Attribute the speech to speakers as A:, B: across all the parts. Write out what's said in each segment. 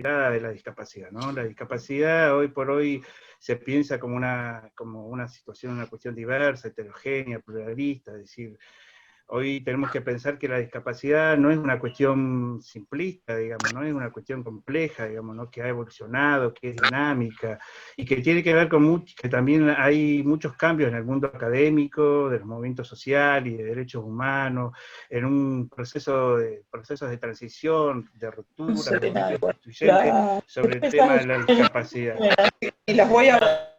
A: mirada de la discapacidad, ¿no? La discapacidad hoy por hoy se piensa como una situación, una cuestión diversa, heterogénea, pluralista, es decir, hoy tenemos que pensar que la discapacidad no es una cuestión simplista, digamos, no es una cuestión compleja, digamos, ¿no? Que ha evolucionado, que es dinámica, y que tiene que ver con que también hay muchos cambios en el mundo académico, de los movimientos sociales y de derechos humanos, en un procesos de transición, de
B: No
A: ruptura,
B: se ve nada
A: movimientos
B: igual.
A: constituyentes sobre el
B: ¿Qué
A: tema
B: estás
A: de la
B: usando?
A: discapacidad.
B: Y las voy a...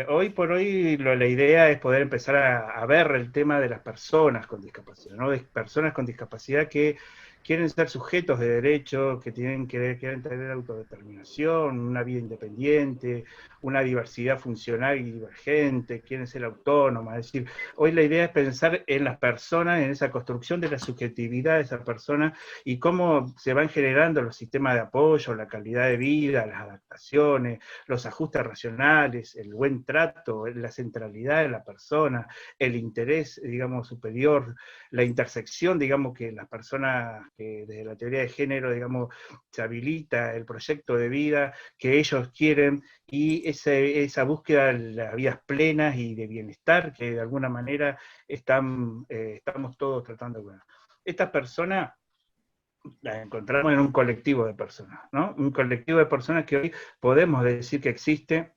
A: Hoy por hoy la idea es poder empezar a ver el tema de las personas con discapacidad, ¿no? De personas con discapacidad que quieren ser sujetos de derecho, que quieren tener autodeterminación, una vida independiente, una diversidad funcional y divergente, quieren ser autónomas. Es decir, hoy la idea es pensar en las personas, en esa construcción de la subjetividad de esa persona y cómo se van generando los sistemas de apoyo, la calidad de vida, las adaptaciones, los ajustes racionales, el buen trato, la centralidad de la persona, el interés, digamos, superior, la intersección, digamos, que las personas, que desde la teoría de género, digamos, se habilita el proyecto de vida que ellos quieren y esa búsqueda de las vidas plenas y de bienestar que de alguna manera estamos todos tratando de ver. Estas personas las encontramos en un colectivo de personas, ¿no? Un colectivo de personas que hoy podemos decir que existe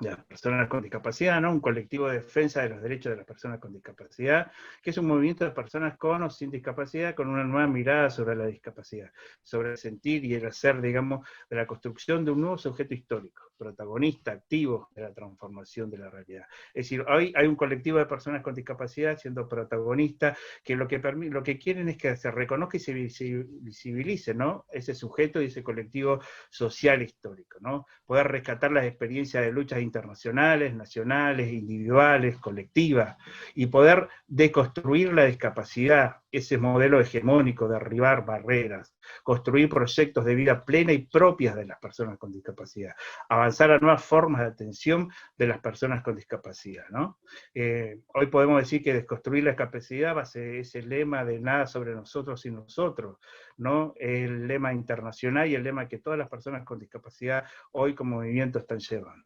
A: de las personas con discapacidad, ¿no? Un colectivo de defensa de los derechos de las personas con discapacidad, que es un movimiento de personas con o sin discapacidad, con una nueva mirada sobre la discapacidad, sobre el sentir y el hacer, digamos, de la construcción de un nuevo sujeto histórico, protagonista, activo de la transformación de la realidad. Es decir, hoy hay un colectivo de personas con discapacidad siendo protagonistas, que lo que quieren es que se reconozca y se visibilice, ¿no? Ese sujeto y ese colectivo social histórico, ¿no? Poder rescatar las experiencias de luchas internacionales, nacionales, individuales, colectivas, y poder deconstruir la discapacidad, ese modelo hegemónico, derribar barreras, construir proyectos de vida plena y propias de las personas con discapacidad, avanzar a nuevas formas de atención de las personas con discapacidad, ¿no? Hoy podemos decir que desconstruir la discapacidad va a ser ese lema de nada sobre nosotros y nosotros, ¿no? El lema internacional y el lema que todas las personas con discapacidad hoy como movimiento están llevando.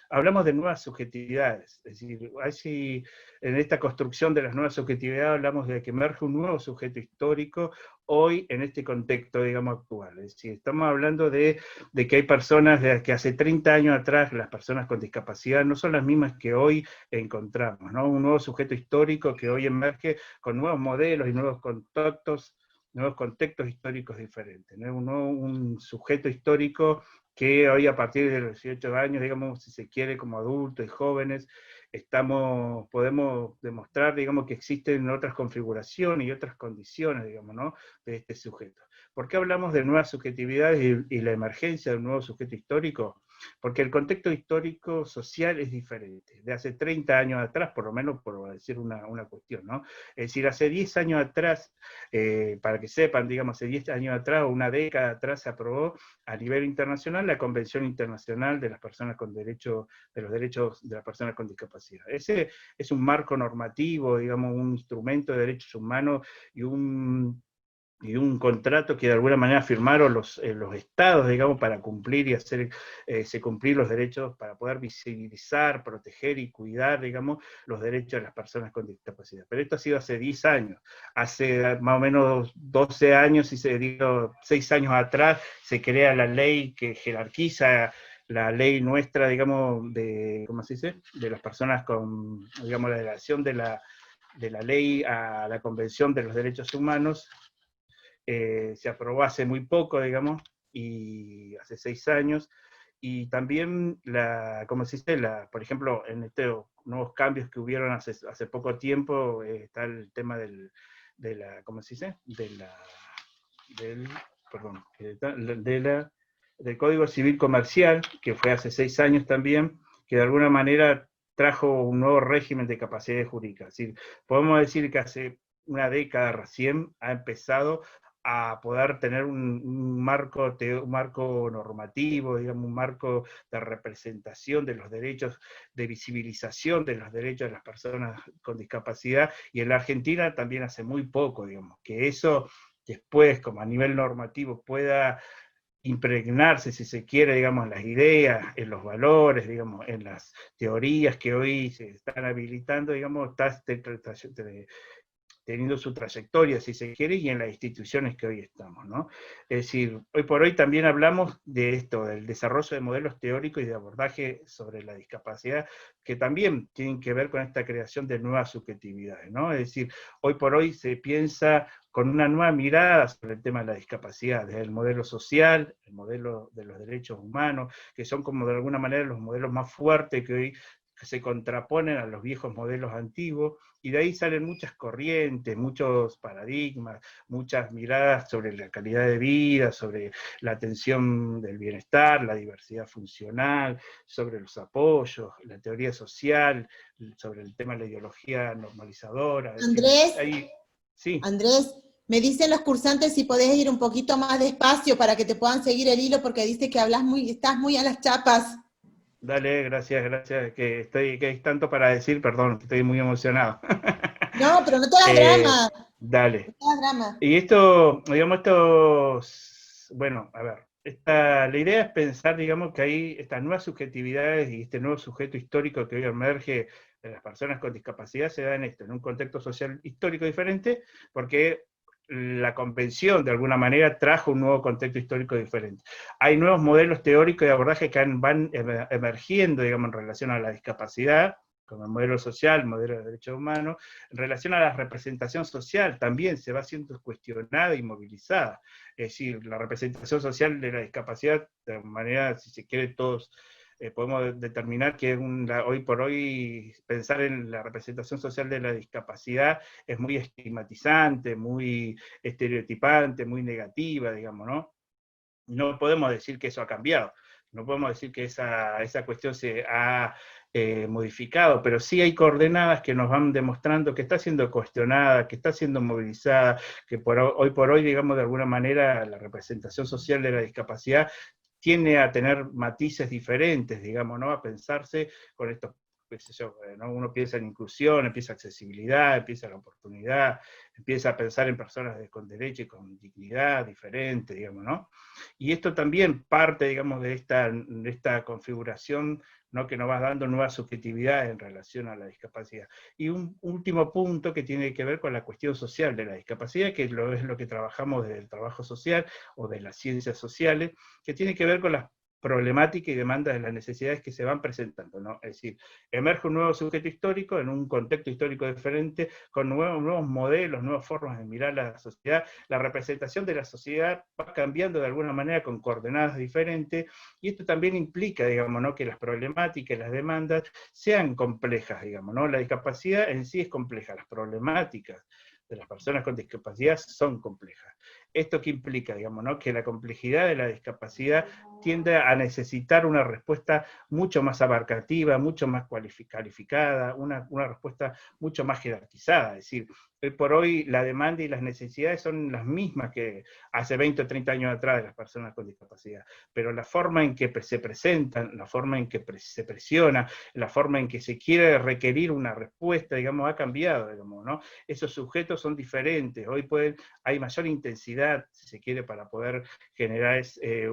A: Hablamos de nuevas subjetividades, es decir, así, en esta construcción de las nuevas subjetividades hablamos de que emerge un nuevo sujeto histórico hoy en este contexto, digamos, actual. Es decir, estamos hablando de que hay personas de que hace 30 años atrás, las personas con discapacidad no son las mismas que hoy encontramos, ¿no? Un nuevo sujeto histórico que hoy emerge con nuevos modelos y nuevos contextos históricos diferentes, ¿no? Un sujeto histórico que hoy a partir de los 18 años, digamos, si se quiere, como adultos y jóvenes, podemos demostrar, digamos, que existen otras configuraciones y otras condiciones, digamos, ¿no? De este sujeto. ¿Por qué hablamos de nuevas subjetividades y la emergencia de un nuevo sujeto histórico? Porque el contexto histórico social es diferente. De hace 30 años atrás, por lo menos por decir una cuestión, ¿no? Es decir, hace 10 años atrás, para que sepan, digamos, hace 10 años atrás o una década atrás se aprobó a nivel internacional la Convención Internacional de las Personas con Derecho, de los Derechos de las Personas con Discapacidad. Ese es un marco normativo, digamos, un instrumento de derechos humanos y un contrato que de alguna manera firmaron los estados, digamos, para cumplir y se cumplir los derechos, para poder visibilizar, proteger y cuidar, digamos, los derechos de las personas con discapacidad. Pero esto ha sido hace 10 años. Hace más o menos 12 años, y 6 años atrás, se crea la ley que jerarquiza la ley nuestra, digamos, ¿cómo se dice? De las personas con, digamos, la delegación de la ley a la Convención de los Derechos Humanos. Se aprobó hace muy poco, digamos, y hace 6 años, y también, ¿cómo se dice? Por ejemplo, en estos nuevos cambios que hubieron hace poco tiempo, está el tema ¿cómo se dice? Perdón, del Código Civil Comercial, que fue hace 6 años también, que de alguna manera trajo un nuevo régimen de capacidades jurídicas. Es decir, podemos decir que hace una década recién ha empezado a poder tener un marco normativo, digamos, un marco de representación de los derechos, de visibilización de los derechos de las personas con discapacidad, y en la Argentina también hace muy poco, digamos, que eso después, como a nivel normativo, pueda impregnarse, si se quiere, digamos, en las ideas, en los valores, digamos, en las teorías que hoy se están habilitando, digamos, está teniendo su trayectoria, si se quiere, y en las instituciones que hoy estamos, ¿no? Es decir, hoy por hoy también hablamos de esto, del desarrollo de modelos teóricos y de abordaje sobre la discapacidad, que también tienen que ver con esta creación de nuevas subjetividades, ¿no? Es decir, hoy por hoy se piensa con una nueva mirada sobre el tema de la discapacidad, desde el modelo social, el modelo de los derechos humanos, que son como de alguna manera los modelos más fuertes que hoy se contraponen a los viejos modelos antiguos, y de ahí salen muchas corrientes, muchos paradigmas, muchas miradas sobre la calidad de vida, sobre la atención del bienestar, la diversidad funcional, sobre los apoyos, la teoría social, sobre el tema de la ideología normalizadora. Es decir,
C: Andrés,
A: ahí, sí.
C: Andrés, me dicen los cursantes si podés ir un poquito más despacio para que te puedan seguir el hilo, porque dice que estás muy a las chapas.
A: Dale, gracias, que hay tanto para decir, perdón, estoy muy emocionado.
C: No, pero no te hagas drama,
A: Dale.
C: no te hagas drama.
A: Y esto, digamos, bueno, a ver, la idea es pensar, digamos, que hay estas nuevas subjetividades y este nuevo sujeto histórico que hoy emerge de las personas con discapacidad se da en esto, en un contexto social histórico diferente, porque la convención, de alguna manera, trajo un nuevo contexto histórico diferente. Hay nuevos modelos teóricos de abordaje que van emergiendo, digamos, en relación a la discapacidad, como el modelo social, el modelo de derechos humanos, en relación a la representación social, también se va siendo cuestionada y movilizada. Es decir, la representación social de la discapacidad, de manera, si se quiere, todos podemos determinar que hoy por hoy pensar en la representación social de la discapacidad es muy estigmatizante, muy estereotipante, muy negativa, digamos, ¿no? No podemos decir que eso ha cambiado, no podemos decir que esa cuestión se ha modificado, pero sí hay coordenadas que nos van demostrando que está siendo cuestionada, que está siendo movilizada, que hoy por hoy, digamos, de alguna manera, la representación social de la discapacidad tiende a tener matices diferentes, digamos, ¿no? A pensarse con estos, qué sé yo, ¿no? Uno piensa en inclusión, empieza accesibilidad, empieza la oportunidad, empieza a pensar en personas con derecho y con dignidad diferente, digamos, ¿no? Y esto también parte, digamos, de esta configuración, ¿no? Que nos va dando nuevas subjetividades en relación a la discapacidad. Y un último punto que tiene que ver con la cuestión social de la discapacidad, que es lo que trabajamos desde el trabajo social o de las ciencias sociales, que tiene que ver con las problemáticas y demandas de las necesidades que se van presentando, ¿no? Es decir, emerge un nuevo sujeto histórico en un contexto histórico diferente, con nuevos modelos, nuevas formas de mirar la sociedad, la representación de la sociedad va cambiando de alguna manera con coordenadas diferentes, y esto también implica, digamos, ¿no? Que las problemáticas, las demandas sean complejas, digamos, ¿no? La discapacidad en sí es compleja, las problemáticas de las personas con discapacidad son complejas. ¿Esto qué implica, digamos, ¿no? Que la complejidad de la discapacidad tiende a necesitar una respuesta mucho más abarcativa, mucho más calificada, una respuesta mucho más jerarquizada. Es decir, hoy por hoy la demanda y las necesidades son las mismas que hace 20 o 30 años atrás de las personas con discapacidad, pero la forma en que se presentan, la forma en que se presiona, la forma en que se quiere requerir una respuesta, digamos, ha cambiado, digamos, ¿no? Esos sujetos son diferentes, hoy hay mayor intensidad, si se quiere, para poder generar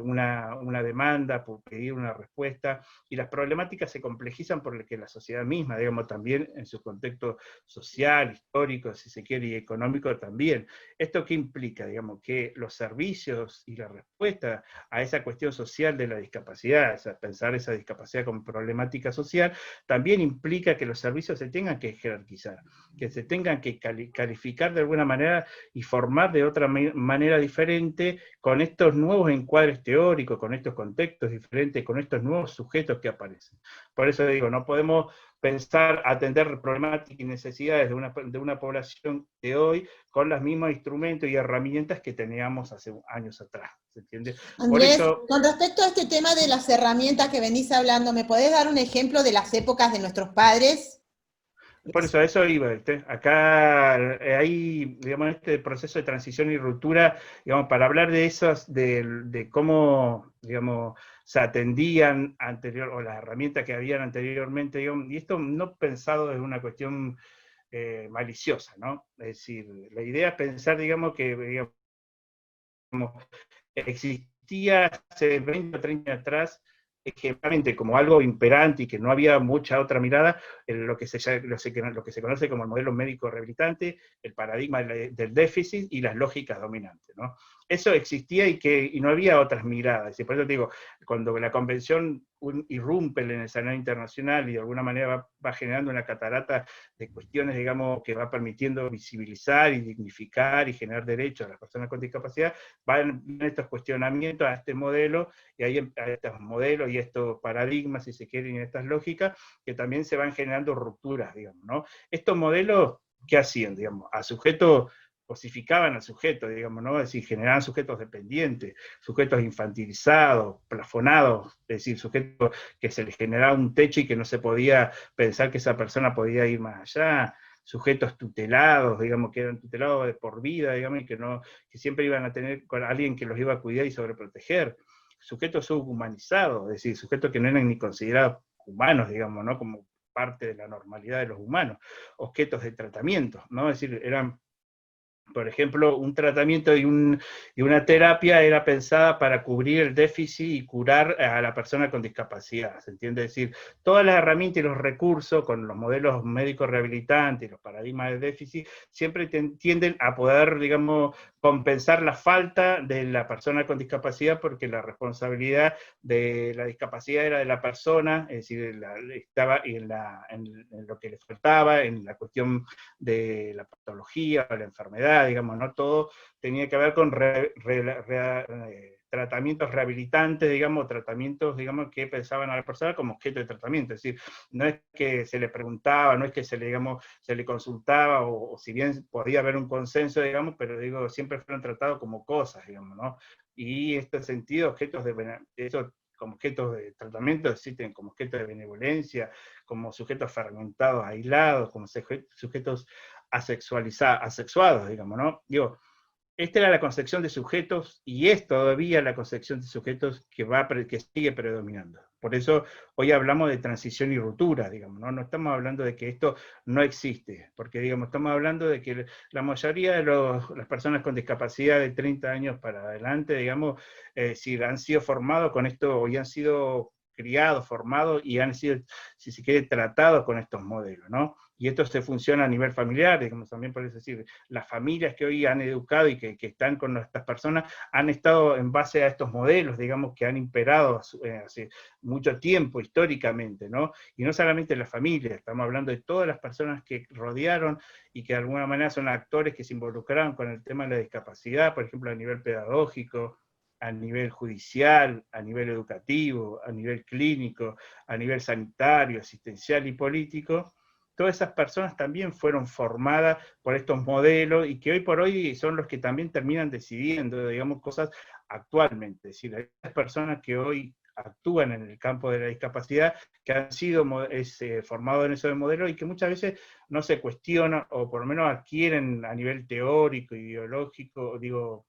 A: una demanda, por pedir una respuesta, y las problemáticas se complejizan porque la sociedad misma, digamos, también en su contexto social, histórico, si se quiere, y económico también. ¿Esto qué implica? Digamos, que los servicios y la respuesta a esa cuestión social de la discapacidad, pensar esa discapacidad como problemática social, también implica que los servicios se tengan que jerarquizar, que se tengan que calificar de alguna manera y formar de otra manera diferente con estos nuevos encuadres teóricos, con estos contextos diferentes, con estos nuevos sujetos que aparecen. Por eso digo, no podemos pensar, atender problemáticas y necesidades de una población de hoy con los mismos instrumentos y herramientas que teníamos hace años atrás, ¿se entiende? Por
C: Andrés,
A: eso,
C: con respecto a este tema de las herramientas que venís hablando, ¿me podés dar un ejemplo de las épocas de nuestros padres?
A: a eso iba, ¿viste? Acá hay, digamos, este proceso de transición y ruptura, digamos, para hablar de esos, de cómo, digamos, se atendían o las herramientas que habían anteriormente, digamos, y esto no pensado desde una cuestión maliciosa, ¿no? Es decir, la idea es pensar, digamos, que, digamos, existía existía hace 20 o 30 años atrás, generalmente como algo imperante y que no había mucha otra mirada, lo que se conoce como el modelo médico rehabilitante, el paradigma del déficit y las lógicas dominantes, ¿no? Eso existía y no había otras miradas. Y por eso te digo, cuando la convención irrumpe en el escenario internacional y de alguna manera va generando una catarata de cuestiones, digamos, que va permitiendo visibilizar y dignificar y generar derechos a las personas con discapacidad, van estos cuestionamientos a este modelo, y ahí a estos modelos y estos paradigmas, si se quieren, y estas lógicas, que también se van generando rupturas, digamos, ¿no? Estos modelos, ¿qué hacían, digamos? A sujetos, cosificaban al sujeto, digamos, ¿no? Es decir, generaban sujetos dependientes, sujetos infantilizados, plafonados, es decir, sujetos que se les generaba un techo y que no se podía pensar que esa persona podía ir más allá, sujetos tutelados, digamos, que eran tutelados de por vida, digamos, y que siempre iban a tener con alguien que los iba a cuidar y sobreproteger, sujetos subhumanizados, es decir, sujetos que no eran ni considerados humanos, digamos, ¿no? Como parte de la normalidad de los humanos, objetos de tratamiento, ¿no? Es decir, eran, por ejemplo, un tratamiento y una terapia era pensada para cubrir el déficit y curar a la persona con discapacidad, ¿se entiende? Es decir, todas las herramientas y los recursos con los modelos médicos rehabilitantes y los paradigmas de déficit siempre tienden a poder, digamos, compensar la falta de la persona con discapacidad, porque la responsabilidad de la discapacidad era de la persona, es decir, estaba en lo que le faltaba, en la cuestión de la patología o la enfermedad, digamos, ¿no? Todo tenía que ver con tratamientos rehabilitantes, digamos, tratamientos, digamos, que pensaban a la persona como objeto de tratamiento, es decir, no es que se le preguntaba, no es que se le, digamos, se le consultaba, o si bien podía haber un consenso, digamos, pero digo, siempre fueron tratados como cosas, digamos, ¿no? Y en este sentido, eso, como objetos de tratamiento existen como objetos de benevolencia, como sujetos fragmentados, aislados, como sujetos asexuados, digamos, ¿no? Digo, esta era la concepción de sujetos y es todavía la concepción de sujetos que sigue predominando. Por eso hoy hablamos de transición y ruptura, digamos, ¿no? No estamos hablando de que esto no existe, porque, digamos, estamos hablando de que la mayoría de las personas con discapacidad de 30 años para adelante, digamos, si han sido formados con esto, y han sido criados, formados, y han sido, si se quiere, tratados con estos modelos, ¿no? Y esto se funciona a nivel familiar, digamos, también por decir, las familias que hoy han educado y que están con estas personas han estado en base a estos modelos, digamos, que han imperado hace mucho tiempo, históricamente, ¿no? Y no solamente las familias, estamos hablando de todas las personas que rodearon y que de alguna manera son actores que se involucraron con el tema de la discapacidad, por ejemplo, a nivel pedagógico, a nivel judicial, a nivel educativo, a nivel clínico, a nivel sanitario, asistencial y político. Todas esas personas también fueron formadas por estos modelos y que hoy por hoy son los que también terminan decidiendo, digamos, cosas actualmente. Es decir, hay personas que hoy actúan en el campo de la discapacidad, que han sido formados en esos modelos y que muchas veces no se cuestionan, o por lo menos adquieren a nivel teórico, ideológico, digo,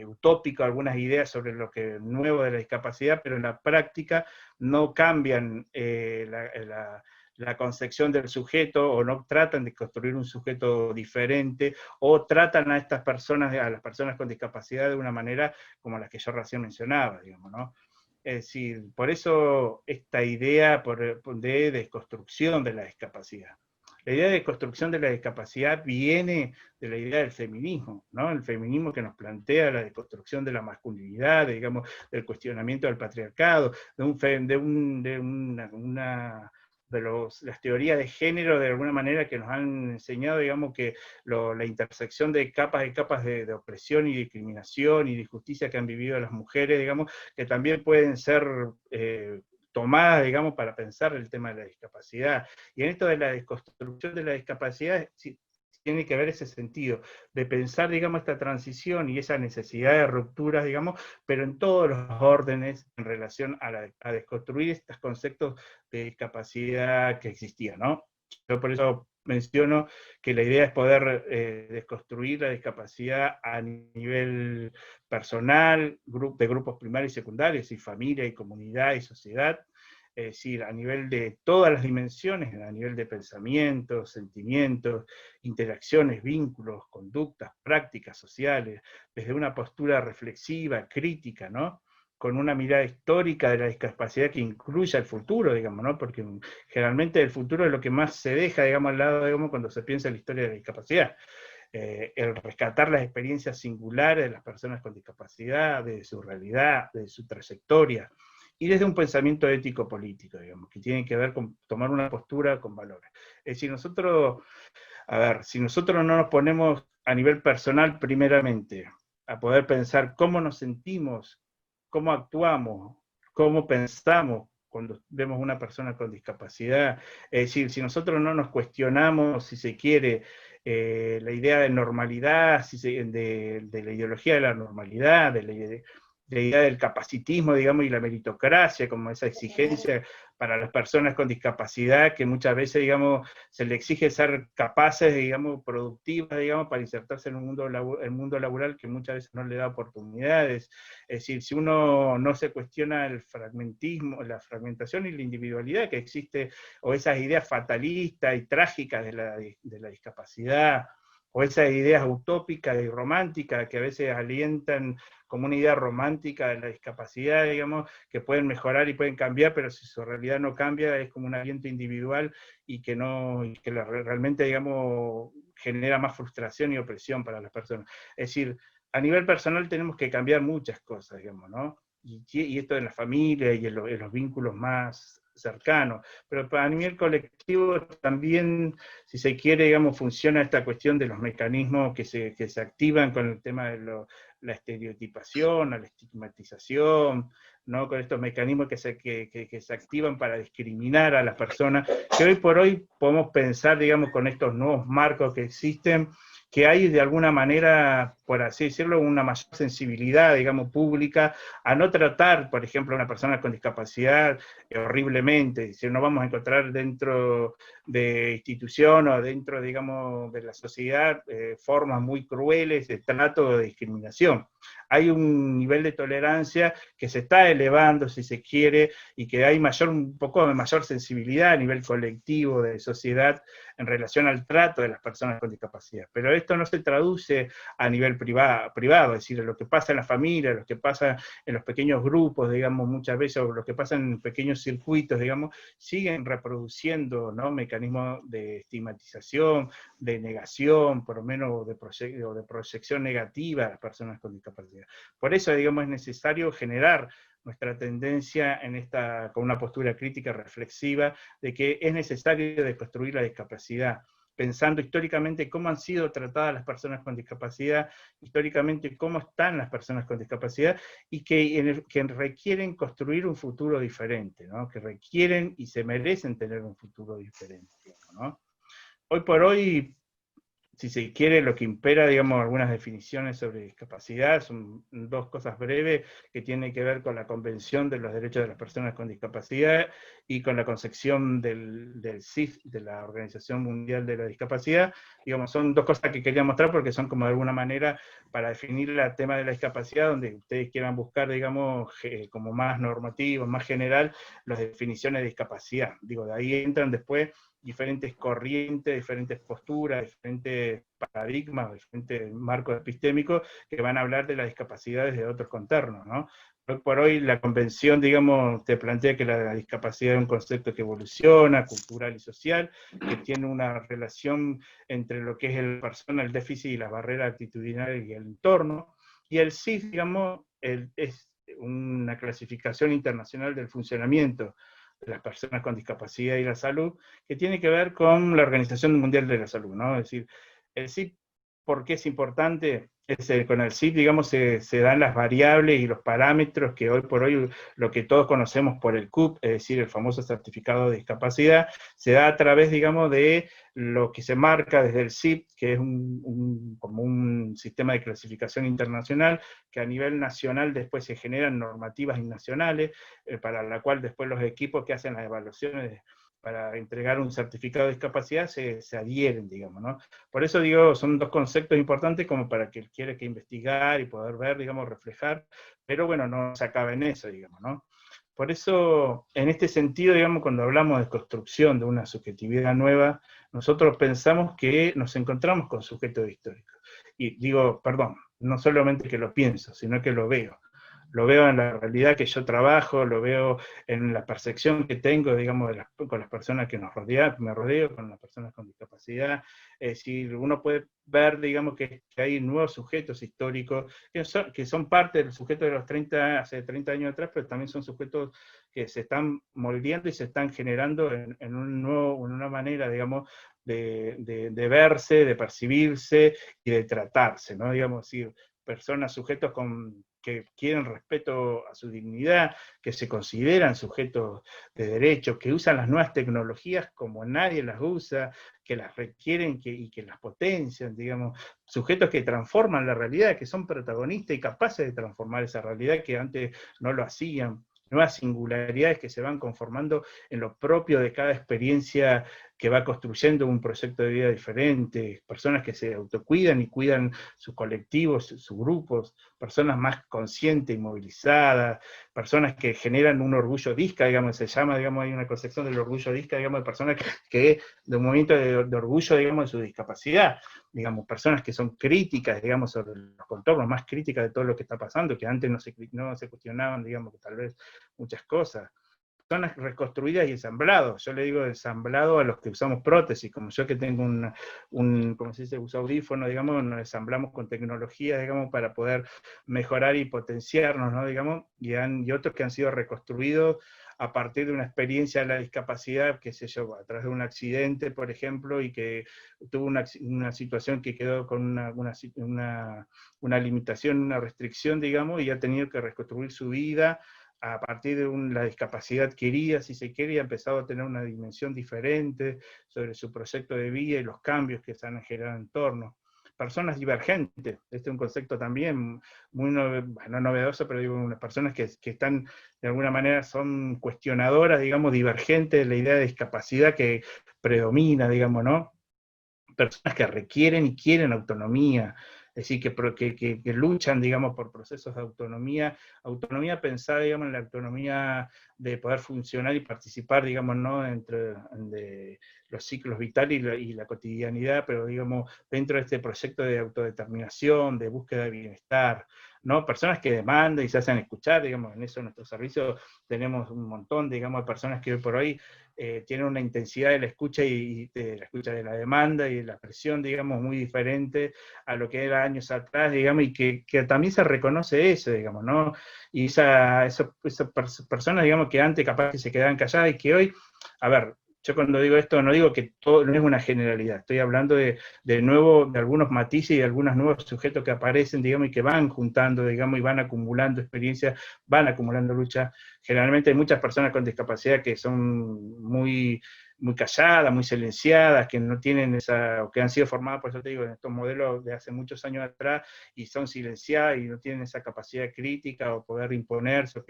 A: utópico, algunas ideas sobre lo que es nuevo de la discapacidad, pero en la práctica no cambian la concepción del sujeto, o no tratan de construir un sujeto diferente, o tratan a estas personas, a las personas con discapacidad de una manera como las que yo recién mencionaba, digamos, ¿no? Es decir, por eso esta idea de desconstrucción de la discapacidad. La idea de construcción de la discapacidad viene de la idea del feminismo, ¿no? El feminismo que nos plantea la deconstrucción de la masculinidad, digamos, del cuestionamiento del patriarcado, las teorías de género, de alguna manera, que nos han enseñado, digamos, que la intersección de capas y capas de opresión y discriminación y de injusticia que han vivido las mujeres, digamos, que también pueden ser tomadas, digamos, para pensar el tema de la discapacidad. Y en esto de la desconstrucción de la discapacidad, sí, tiene que ver ese sentido, de pensar, digamos, esta transición y esa necesidad de rupturas, digamos, pero en todos los órdenes en relación a desconstruir estos conceptos de discapacidad que existían, ¿no? Yo por eso menciono que la idea es poder desconstruir la discapacidad a nivel personal, de grupos primarios y secundarios, y familia, y comunidad, y sociedad, es decir, a nivel de todas las dimensiones, a nivel de pensamientos, sentimientos, interacciones, vínculos, conductas, prácticas sociales, desde una postura reflexiva, crítica, ¿no? Con una mirada histórica de la discapacidad que incluya el futuro, digamos, ¿no? Porque generalmente el futuro es lo que más se deja, digamos, al lado, digamos, cuando se piensa en la historia de la discapacidad. El rescatar las experiencias singulares de las personas con discapacidad, de su realidad, de su trayectoria, y desde un pensamiento ético-político, digamos, que tiene que ver con tomar una postura con valores. Es decir, nosotros, a ver, si nosotros no nos ponemos a nivel personal primeramente a poder pensar cómo nos sentimos, cómo actuamos, cómo pensamos cuando vemos una persona con discapacidad, es decir, si nosotros no nos cuestionamos, si se quiere, la idea de normalidad, de la ideología de la normalidad, de la idea del capacitismo, digamos, y la meritocracia, como esa exigencia para las personas con discapacidad, que muchas veces, digamos, se le exige ser capaces, digamos, productivas, digamos, para insertarse en un el mundo laboral que muchas veces no le da oportunidades. Es decir, si uno no se cuestiona el fragmentismo, la fragmentación y la individualidad que existe, o esas ideas fatalistas y trágicas de la discapacidad, o esas ideas utópicas y románticas que a veces alientan como una idea romántica de la discapacidad, digamos, que pueden mejorar y pueden cambiar, pero si su realidad no cambia, es como un aliento individual y que no, y que realmente, digamos, genera más frustración y opresión para las personas. Es decir, a nivel personal tenemos que cambiar muchas cosas, digamos, ¿no? Y esto en la familia y en los vínculos más cercanos, pero a nivel colectivo también, si se quiere, digamos, funciona esta cuestión de los mecanismos que se activan con el tema de la estereotipación, la estigmatización, ¿no? Con estos mecanismos que se activan para discriminar a las personas, que hoy por hoy podemos pensar, digamos, con estos nuevos marcos que existen, que hay de alguna manera, por así decirlo, una mayor sensibilidad, digamos, pública, a no tratar, por ejemplo, a una persona con discapacidad horriblemente. Si no vamos a encontrar dentro de institución o dentro, digamos, de la sociedad, formas muy crueles de trato o de discriminación. Hay un nivel de tolerancia que se está elevando, si se quiere, y que hay un poco de mayor sensibilidad a nivel colectivo de sociedad en relación al trato de las personas con discapacidad. Pero esto no se traduce a nivel privado, es decir, lo que pasa en la familia, lo que pasa en los pequeños grupos, digamos, muchas veces, o lo que pasa en pequeños circuitos, digamos, siguen reproduciendo, ¿no?, mecanismos de estigmatización, de negación, por lo menos de proyección negativa a las personas con discapacidad. Por eso, digamos, es necesario generar nuestra tendencia con una postura crítica reflexiva de que es necesario deconstruir la discapacidad, pensando históricamente cómo han sido tratadas las personas con discapacidad, históricamente cómo están las personas con discapacidad, y que requieren construir un futuro diferente, ¿no? Que requieren y se merecen tener un futuro diferente, ¿no? Hoy por hoy, si se quiere, lo que impera, digamos, algunas definiciones sobre discapacidad, son dos cosas breves que tienen que ver con la Convención de los Derechos de las Personas con Discapacidad y con la concepción del CIF, de la Organización Mundial de la Discapacidad. Digamos, son dos cosas que quería mostrar porque son como de alguna manera para definir el tema de la discapacidad, donde ustedes quieran buscar, digamos, como más normativo, más general, las definiciones de discapacidad. Digo, de ahí entran después diferentes corrientes, diferentes posturas, diferentes paradigmas, diferentes marcos epistémicos que van a hablar de las discapacidades de otros contornos, ¿no? Hoy por hoy la convención, digamos, te plantea que la discapacidad es un concepto que evoluciona, cultural y social, que tiene una relación entre lo que es el persona, el déficit y las barreras actitudinales y el entorno, y el CIF, digamos, es una clasificación internacional del funcionamiento de las personas con discapacidad y la salud, que tiene que ver con la Organización Mundial de la Salud, ¿no? Es decir, el CIP, ¿por qué es importante? Con el CIP, digamos, se dan las variables y los parámetros que hoy por hoy, lo que todos conocemos por el CUP, es decir, el famoso certificado de discapacidad, se da a través, digamos, de lo que se marca desde el CIP, que es como un sistema de clasificación internacional, que a nivel nacional después se generan normativas nacionales, para la cual después los equipos que hacen las evaluaciones para entregar un certificado de discapacidad se adhieren, digamos, ¿no? Por eso digo, son dos conceptos importantes como para que quiere que investigar y poder ver, digamos, reflejar, pero bueno, no se acaba en eso, digamos, ¿no? Por eso, en este sentido, digamos, cuando hablamos de construcción de una subjetividad nueva, nosotros pensamos que nos encontramos con sujetos históricos. Y digo, perdón, no solamente que lo pienso, sino que lo veo. Lo veo en la realidad que yo trabajo, lo veo en la percepción que tengo, digamos, con las personas que me rodeo, con las personas con discapacidad. Es decir, uno puede ver, digamos, que hay nuevos sujetos históricos, que son parte del sujeto de los 30, hace 30 años atrás, pero también son sujetos que se están moldeando y se están generando en una manera, digamos, de verse, de percibirse y de tratarse, ¿no? Digamos, decir, personas, sujetos que quieren respeto a su dignidad, que se consideran sujetos de derecho, que usan las nuevas tecnologías como nadie las usa, que las requieren y que las potencian, digamos, sujetos que transforman la realidad, que son protagonistas y capaces de transformar esa realidad que antes no lo hacían, nuevas singularidades que se van conformando en lo propio de cada experiencia que va construyendo un proyecto de vida diferente, personas que se autocuidan y cuidan sus colectivos, sus grupos, personas más conscientes y movilizadas, personas que generan un orgullo disca, digamos, se llama, digamos, hay una concepción del orgullo disca, digamos, de personas que de un movimiento de orgullo, digamos, de su discapacidad, digamos, personas que son críticas, digamos, sobre los contornos, más críticas de todo lo que está pasando, que antes no se cuestionaban, digamos, que tal vez muchas cosas. Personas reconstruidas y ensamblados. Yo le digo ensamblado a los que usamos prótesis, como yo que tengo como se dice, un audífono, digamos, nos ensamblamos con tecnología, digamos, para poder mejorar y potenciarnos, ¿no? Digamos, y otros que han sido reconstruidos a partir de una experiencia de la discapacidad, qué sé yo, a través de un accidente, por ejemplo, y que tuvo una situación que quedó con una limitación, una restricción, digamos, y ha tenido que reconstruir su vida a partir de la discapacidad adquirida, si se quiere, y ha empezado a tener una dimensión diferente sobre su proyecto de vida y los cambios que se han generado en torno. Personas divergentes, este es un concepto también muy no novedoso, pero digo, unas personas que están, de alguna manera, son cuestionadoras, digamos, divergentes de la idea de discapacidad que predomina, digamos, ¿no? Personas que requieren y quieren autonomía, es decir, que luchan, digamos, por procesos de autonomía pensada, digamos, en la autonomía de poder funcionar y participar, digamos, ¿no?, de los ciclos vitales y la cotidianidad, pero, digamos, dentro de este proyecto de autodeterminación, de búsqueda de bienestar, ¿no? Personas que demandan y se hacen escuchar, digamos, en eso en nuestro servicio tenemos un montón, digamos, de personas que hoy por hoy tienen una intensidad de la escucha y de la escucha de la demanda y de la presión, digamos, muy diferente a lo que era años atrás, digamos, y que también se reconoce eso, digamos, ¿no? Y esas personas, digamos, que antes capaz que se quedaban calladas y que hoy, a ver, yo cuando digo esto no digo que todo, no es una generalidad, estoy hablando de nuevo, de algunos matices y de algunos nuevos sujetos que aparecen, digamos, y que van juntando, digamos, y van acumulando experiencias, van acumulando lucha. Generalmente hay muchas personas con discapacidad que son muy calladas, muy silenciadas, que no tienen o que han sido formadas, por eso te digo, en estos modelos de hace muchos años atrás, y son silenciadas y no tienen esa capacidad crítica o poder imponerse o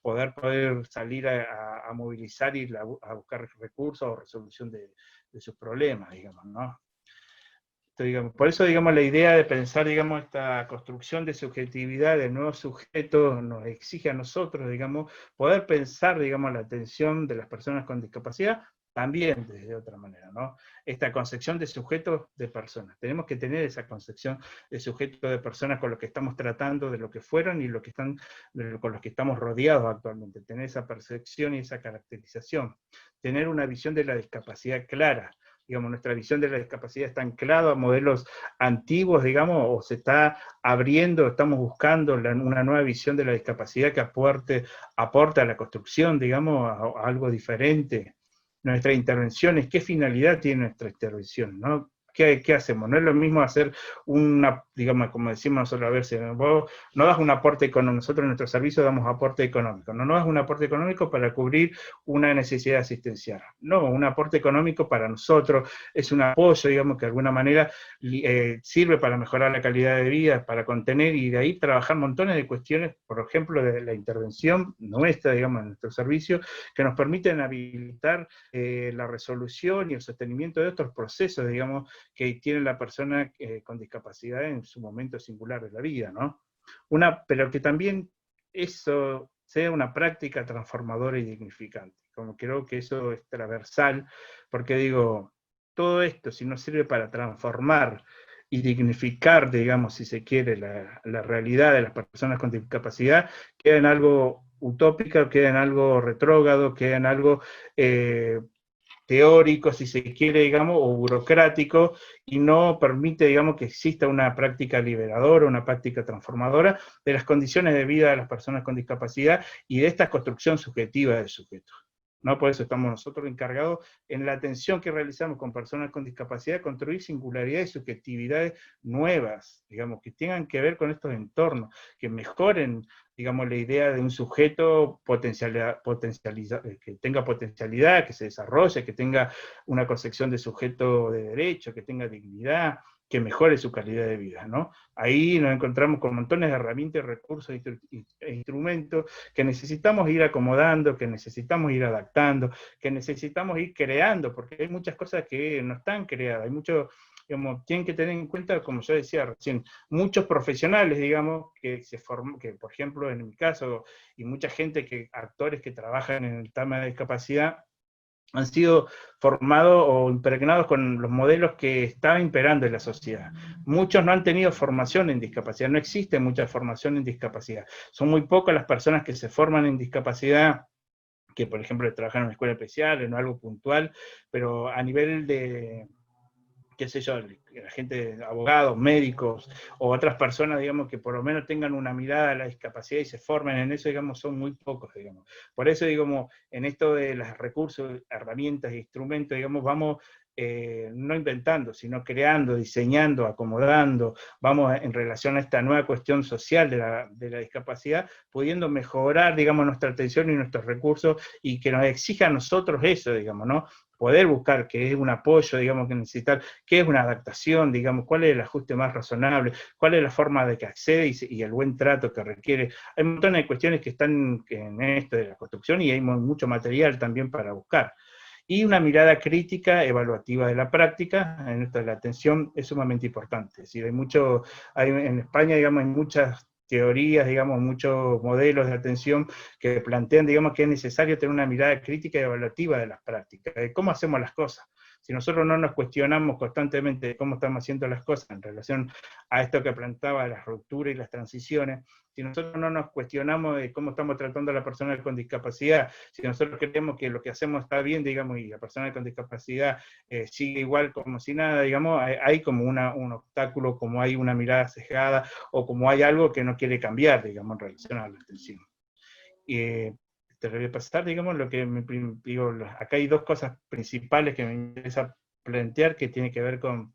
A: poder salir a movilizar y a buscar recursos o resolución de sus problemas, digamos, ¿no? Digamos, por eso, digamos, la idea de pensar, digamos, esta construcción de subjetividad de nuevos sujetos nos exige a nosotros, digamos, poder pensar, digamos, la atención de las personas con discapacidad también desde otra manera, ¿no? Esta concepción de sujetos de personas. Tenemos que tener esa concepción de sujetos de personas con los que estamos tratando, de lo que fueron y con los que estamos rodeados actualmente. Tener esa percepción y esa caracterización. Tener una visión de la discapacidad clara. Digamos, nuestra visión de la discapacidad está anclada a modelos antiguos, digamos, o se está abriendo, estamos buscando una nueva visión de la discapacidad que aporte a la construcción, digamos, a algo diferente. Nuestras intervenciones, ¿qué finalidad tiene nuestra intervención, no? ¿Qué hacemos? No es lo mismo hacer digamos, como decimos nosotros a veces, vos no das un aporte económico, nosotros en nuestro servicio damos aporte económico, no das un aporte económico para cubrir una necesidad asistencial, no, un aporte económico para nosotros es un apoyo, digamos, que de alguna manera sirve para mejorar la calidad de vida, para contener y de ahí trabajar montones de cuestiones, por ejemplo, de la intervención nuestra, digamos, en nuestro servicio, que nos permiten habilitar la resolución y el sostenimiento de otros procesos, digamos, que tiene la persona con discapacidad en su momento singular de la vida, ¿no? Pero que también eso sea una práctica transformadora y dignificante. Como creo que eso es transversal, porque digo, todo esto, si no sirve para transformar y dignificar, digamos, si se quiere, la realidad de las personas con discapacidad, queda en algo utópico, queda en algo retrógrado, queda en algo teórico, si se quiere, digamos, o burocrático, y no permite, digamos, que exista una práctica liberadora, una práctica transformadora de las condiciones de vida de las personas con discapacidad y de esta construcción subjetiva del sujeto. ¿No? Por eso estamos nosotros encargados en la atención que realizamos con personas con discapacidad, construir singularidades y subjetividades nuevas, digamos, que tengan que ver con estos entornos, que mejoren, digamos, la idea de un sujeto que tenga potencialidad, que se desarrolle, que tenga una concepción de sujeto de derecho, que tenga dignidad, que mejore su calidad de vida, ¿no? Ahí nos encontramos con montones de herramientas, recursos e instrumentos que necesitamos ir acomodando, que necesitamos ir adaptando, que necesitamos ir creando, porque hay muchas cosas que no están creadas, hay mucho, digamos, tienen que tener en cuenta, como yo decía recién, muchos profesionales, digamos, que se forman, que por ejemplo en mi caso, y mucha gente, actores que trabajan en el tema de discapacidad, han sido formados o impregnados con los modelos que estaban imperando en la sociedad. Muchos no han tenido formación en discapacidad, no existe mucha formación en discapacidad. Son muy pocas las personas que se forman en discapacidad, que por ejemplo trabajan en una escuela especial, en algo puntual, pero a nivel de, qué sé yo, la gente, abogados, médicos, o otras personas, digamos, que por lo menos tengan una mirada a la discapacidad y se formen en eso, digamos, son muy pocos, digamos. Por eso, digamos, en esto de los recursos, herramientas e instrumentos, digamos, vamos no inventando, sino creando, diseñando, acomodando, vamos en relación a esta nueva cuestión social de la discapacidad, pudiendo mejorar, digamos, nuestra atención y nuestros recursos, y que nos exija a nosotros eso, digamos, ¿no? Poder buscar qué es un apoyo, digamos, que necesitar, qué es una adaptación, digamos, cuál es el ajuste más razonable, cuál es la forma de que accede y el buen trato que requiere. Hay un montón de cuestiones que están en esto de la construcción y hay mucho material también para buscar. Y una mirada crítica, evaluativa de la práctica, en esto de la atención, es sumamente importante. Es decir, en España, digamos, hay muchas teorías, digamos, muchos modelos de atención que plantean, digamos, que es necesario tener una mirada crítica y evaluativa de las prácticas, de cómo hacemos las cosas. Si nosotros no nos cuestionamos constantemente de cómo estamos haciendo las cosas en relación a esto que planteaba, las rupturas y las transiciones, si nosotros no nos cuestionamos de cómo estamos tratando a la persona con discapacidad, si nosotros creemos que lo que hacemos está bien, digamos, y la persona con discapacidad sigue igual como si nada, digamos, hay como un obstáculo, como hay una mirada sesgada, o como hay algo que no quiere cambiar, digamos, en relación a la atención. Te lo voy a pasar, digamos, digo, acá hay dos cosas principales que me interesa plantear, que tiene que ver con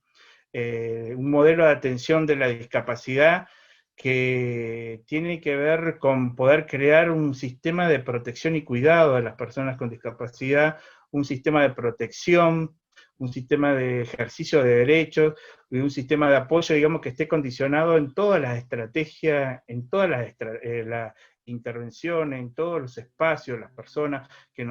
A: un modelo de atención de la discapacidad, que tiene que ver con poder crear un sistema de protección y cuidado de las personas con discapacidad, un sistema de protección, un sistema de ejercicio de derechos, y un sistema de apoyo, digamos, que esté condicionado en todas las estrategias, en todas las intervenciones, en todos los espacios, las personas que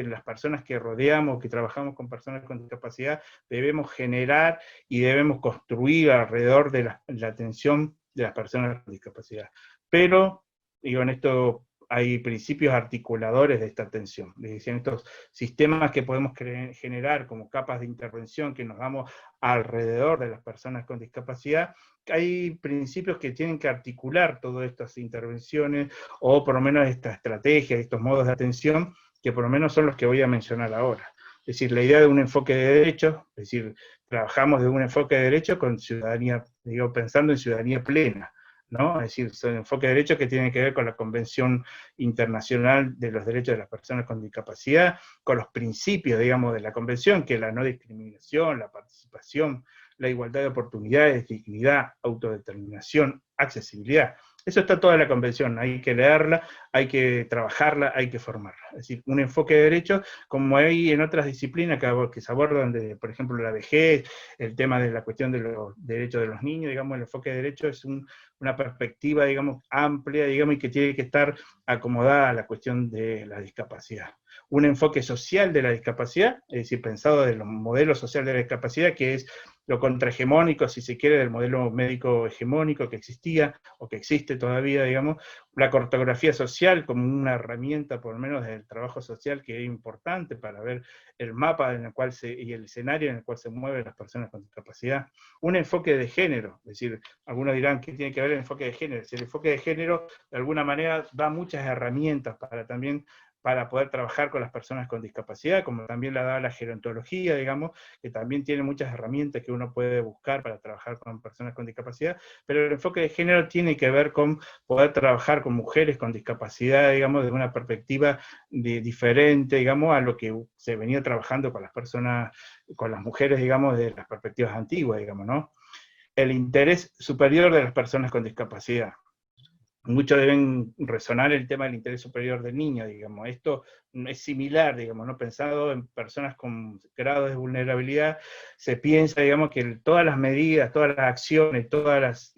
A: las personas que rodeamos, que trabajamos con personas con discapacidad, debemos generar y debemos construir alrededor de la atención de las personas con discapacidad. Pero, digo, en esto hay principios articuladores de esta atención, es decir, estos sistemas que podemos generar como capas de intervención que nos damos alrededor de las personas con discapacidad, hay principios que tienen que articular todas estas intervenciones, o por lo menos esta estrategia, estos modos de atención, que por lo menos son los que voy a mencionar ahora. Es decir, la idea de un enfoque de derechos, es decir, trabajamos de un enfoque de derechos con ciudadanía, digo, pensando en ciudadanía plena, ¿no? Es decir, son enfoques de derechos que tienen que ver con la Convención Internacional de los Derechos de las Personas con Discapacidad, con los principios, digamos, de la Convención, que es la no discriminación, la participación, la igualdad de oportunidades, dignidad, autodeterminación, accesibilidad. Eso está toda la Convención, hay que leerla, hay que trabajarla, hay que formarla. Es decir, un enfoque de derechos, como hay en otras disciplinas que se abordan, por ejemplo, la vejez, el tema de la cuestión de los derechos de los niños, digamos, el enfoque de derechos es una perspectiva, digamos, amplia, digamos, y que tiene que estar acomodada a la cuestión de la discapacidad. Un enfoque social de la discapacidad, es decir, pensado de los modelos sociales de la discapacidad, que es lo contrahegemónico, si se quiere, del modelo médico hegemónico que existía, o que existe todavía, digamos, la cartografía social como una herramienta, por lo menos del trabajo social, que es importante para ver el mapa en el cual y el escenario en el cual se mueven las personas con discapacidad. Un enfoque de género, es decir, algunos dirán, ¿qué tiene que ver el enfoque de género? Si el enfoque de género, de alguna manera, da muchas herramientas para poder trabajar con las personas con discapacidad, como también la da la gerontología, digamos, que también tiene muchas herramientas que uno puede buscar para trabajar con personas con discapacidad, pero el enfoque de género tiene que ver con poder trabajar con mujeres con discapacidad, digamos, desde una perspectiva diferente, digamos, a lo que se venía trabajando con las personas, con las mujeres, digamos, de las perspectivas antiguas, digamos, ¿no? El interés superior de las personas con discapacidad. Muchos deben resonar el tema del interés superior del niño, digamos. Esto es similar, digamos, ¿no? Pensado en personas con grados de vulnerabilidad, se piensa, digamos, que todas las medidas, todas las acciones, todas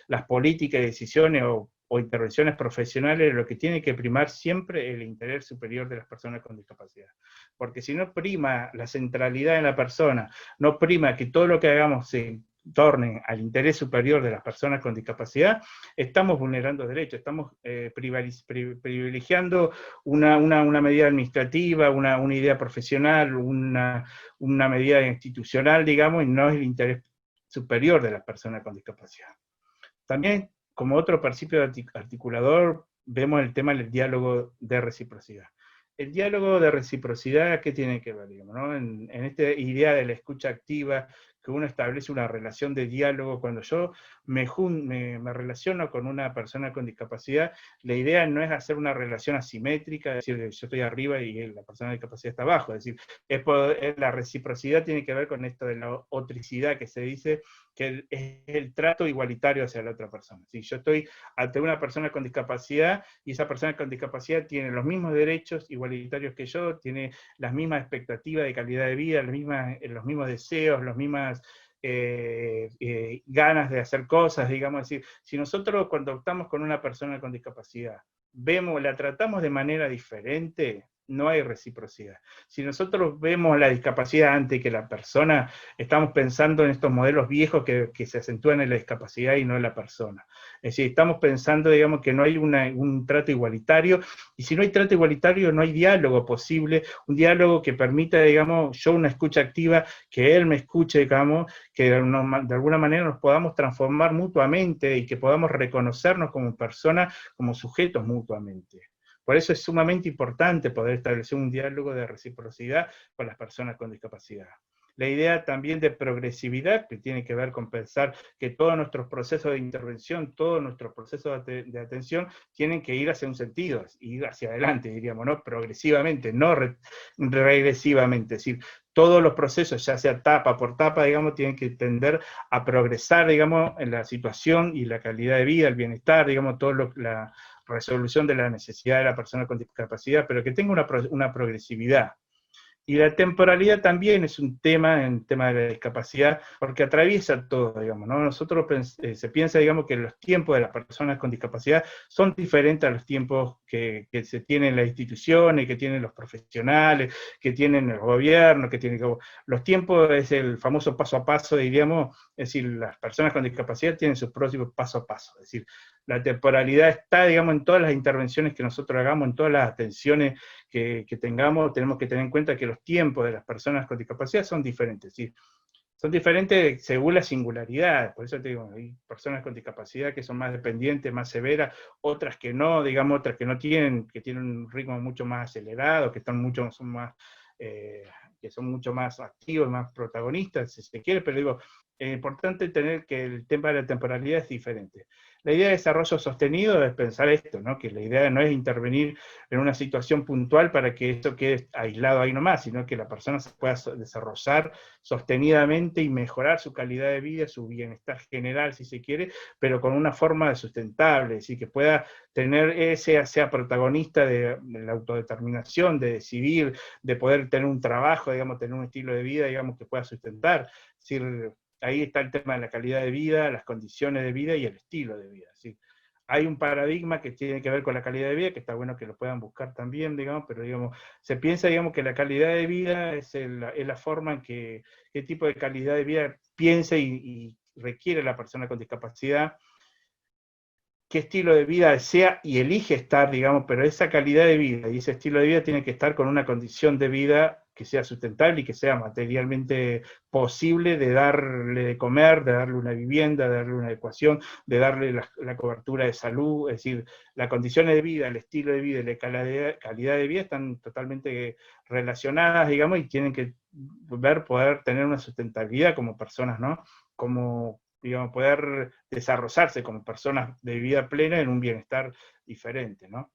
A: las políticas y decisiones o intervenciones profesionales, lo que tiene que primar siempre el interés superior de las personas con discapacidad. Porque si no prima la centralidad en la persona, no prima que todo lo que hagamos se torne al interés superior de las personas con discapacidad, estamos vulnerando derechos, estamos privilegiando una medida administrativa, una idea profesional, una medida institucional, digamos, y no es el interés superior de las personas con discapacidad. También, como otro principio articulador, vemos el tema del diálogo de reciprocidad. El diálogo de reciprocidad, ¿qué tiene que ver? Digamos, ¿no? En esta idea de la escucha activa, que uno establece una relación de diálogo. Cuando yo me relaciono con una persona con discapacidad, la idea no es hacer una relación asimétrica, es decir, yo estoy arriba y la persona con discapacidad está abajo, es decir, la reciprocidad tiene que ver con esto de la otricidad que se dice, que es el trato igualitario hacia la otra persona. Si yo estoy ante una persona con discapacidad y esa persona con discapacidad tiene los mismos derechos igualitarios que yo, tiene las mismas expectativas de calidad de vida, los mismos deseos, las mismas ganas de hacer cosas, digamos, es decir, si nosotros cuando estamos con una persona con discapacidad, la tratamos de manera diferente, no hay reciprocidad. Si nosotros vemos la discapacidad antes que la persona, estamos pensando en estos modelos viejos que se acentúan en la discapacidad y no en la persona. Es decir, estamos pensando, digamos, que no hay un trato igualitario, y si no hay trato igualitario, no hay diálogo posible, un diálogo que permita, digamos, yo una escucha activa, que él me escuche, digamos, que de alguna manera nos podamos transformar mutuamente y que podamos reconocernos como personas, como sujetos mutuamente. Por eso es sumamente importante poder establecer un diálogo de reciprocidad con las personas con discapacidad. La idea también de progresividad, que tiene que ver con pensar que todos nuestros procesos de intervención, todos nuestros procesos de atención, tienen que ir hacia un sentido, ir hacia adelante, diríamos, ¿no? Progresivamente, no regresivamente. Es decir, todos los procesos, ya sea etapa por etapa, digamos, tienen que tender a progresar, digamos, en la situación y la calidad de vida, el bienestar, digamos, la resolución de la necesidad de la persona con discapacidad, pero que tenga una progresividad. Y la temporalidad también es un tema, en tema de la discapacidad, porque atraviesa todo, digamos, ¿no? Nosotros se piensa, digamos, que los tiempos de las personas con discapacidad son diferentes a los tiempos que se tienen en las instituciones, que tienen los profesionales, que tienen el gobierno, que tienen... Los tiempos es el famoso paso a paso, diríamos, es decir, las personas con discapacidad tienen sus próximos paso a paso, es decir, la temporalidad está, digamos, en todas las intervenciones que nosotros hagamos, en todas las atenciones que tengamos, tenemos que tener en cuenta que los tiempos de las personas con discapacidad son diferentes, ¿sí? Son diferentes según la singularidad, por eso te digo, hay personas con discapacidad que son más dependientes, más severas, otras que no, digamos, otras que no tienen, que tienen un ritmo mucho más acelerado, que son mucho más activos, más protagonistas, si se quiere, pero digo, es importante tener que el tema de la temporalidad es diferente. La idea de desarrollo sostenido es pensar esto, ¿no? Que la idea no es intervenir en una situación puntual para que esto quede aislado ahí nomás, sino que la persona se pueda desarrollar sostenidamente y mejorar su calidad de vida, su bienestar general, si se quiere, pero con una forma sustentable, es decir, que pueda tener sea protagonista de la autodeterminación, de decidir, de poder tener un trabajo, digamos, tener un estilo de vida, digamos, que pueda sustentar. Es decir, ahí está el tema de la calidad de vida, las condiciones de vida y el estilo de vida. ¿Sí? hay un paradigma que tiene que ver con la calidad de vida, que está bueno que lo puedan buscar también, digamos, pero digamos, se piensa, digamos, que la calidad de vida es la forma en que, qué tipo de calidad de vida piensa y requiere la persona con discapacidad, qué estilo de vida desea y elige estar, digamos, pero esa calidad de vida y ese estilo de vida tiene que estar con una condición de vida que sea sustentable y que sea materialmente posible de darle de comer, de darle una vivienda, de darle una adecuación, de darle la cobertura de salud, es decir, las condiciones de vida, el estilo de vida y la calidad de vida están totalmente relacionadas, digamos, y tienen que poder tener una sustentabilidad como personas, ¿no? Como, digamos, poder desarrollarse como personas de vida plena en un bienestar diferente, ¿no?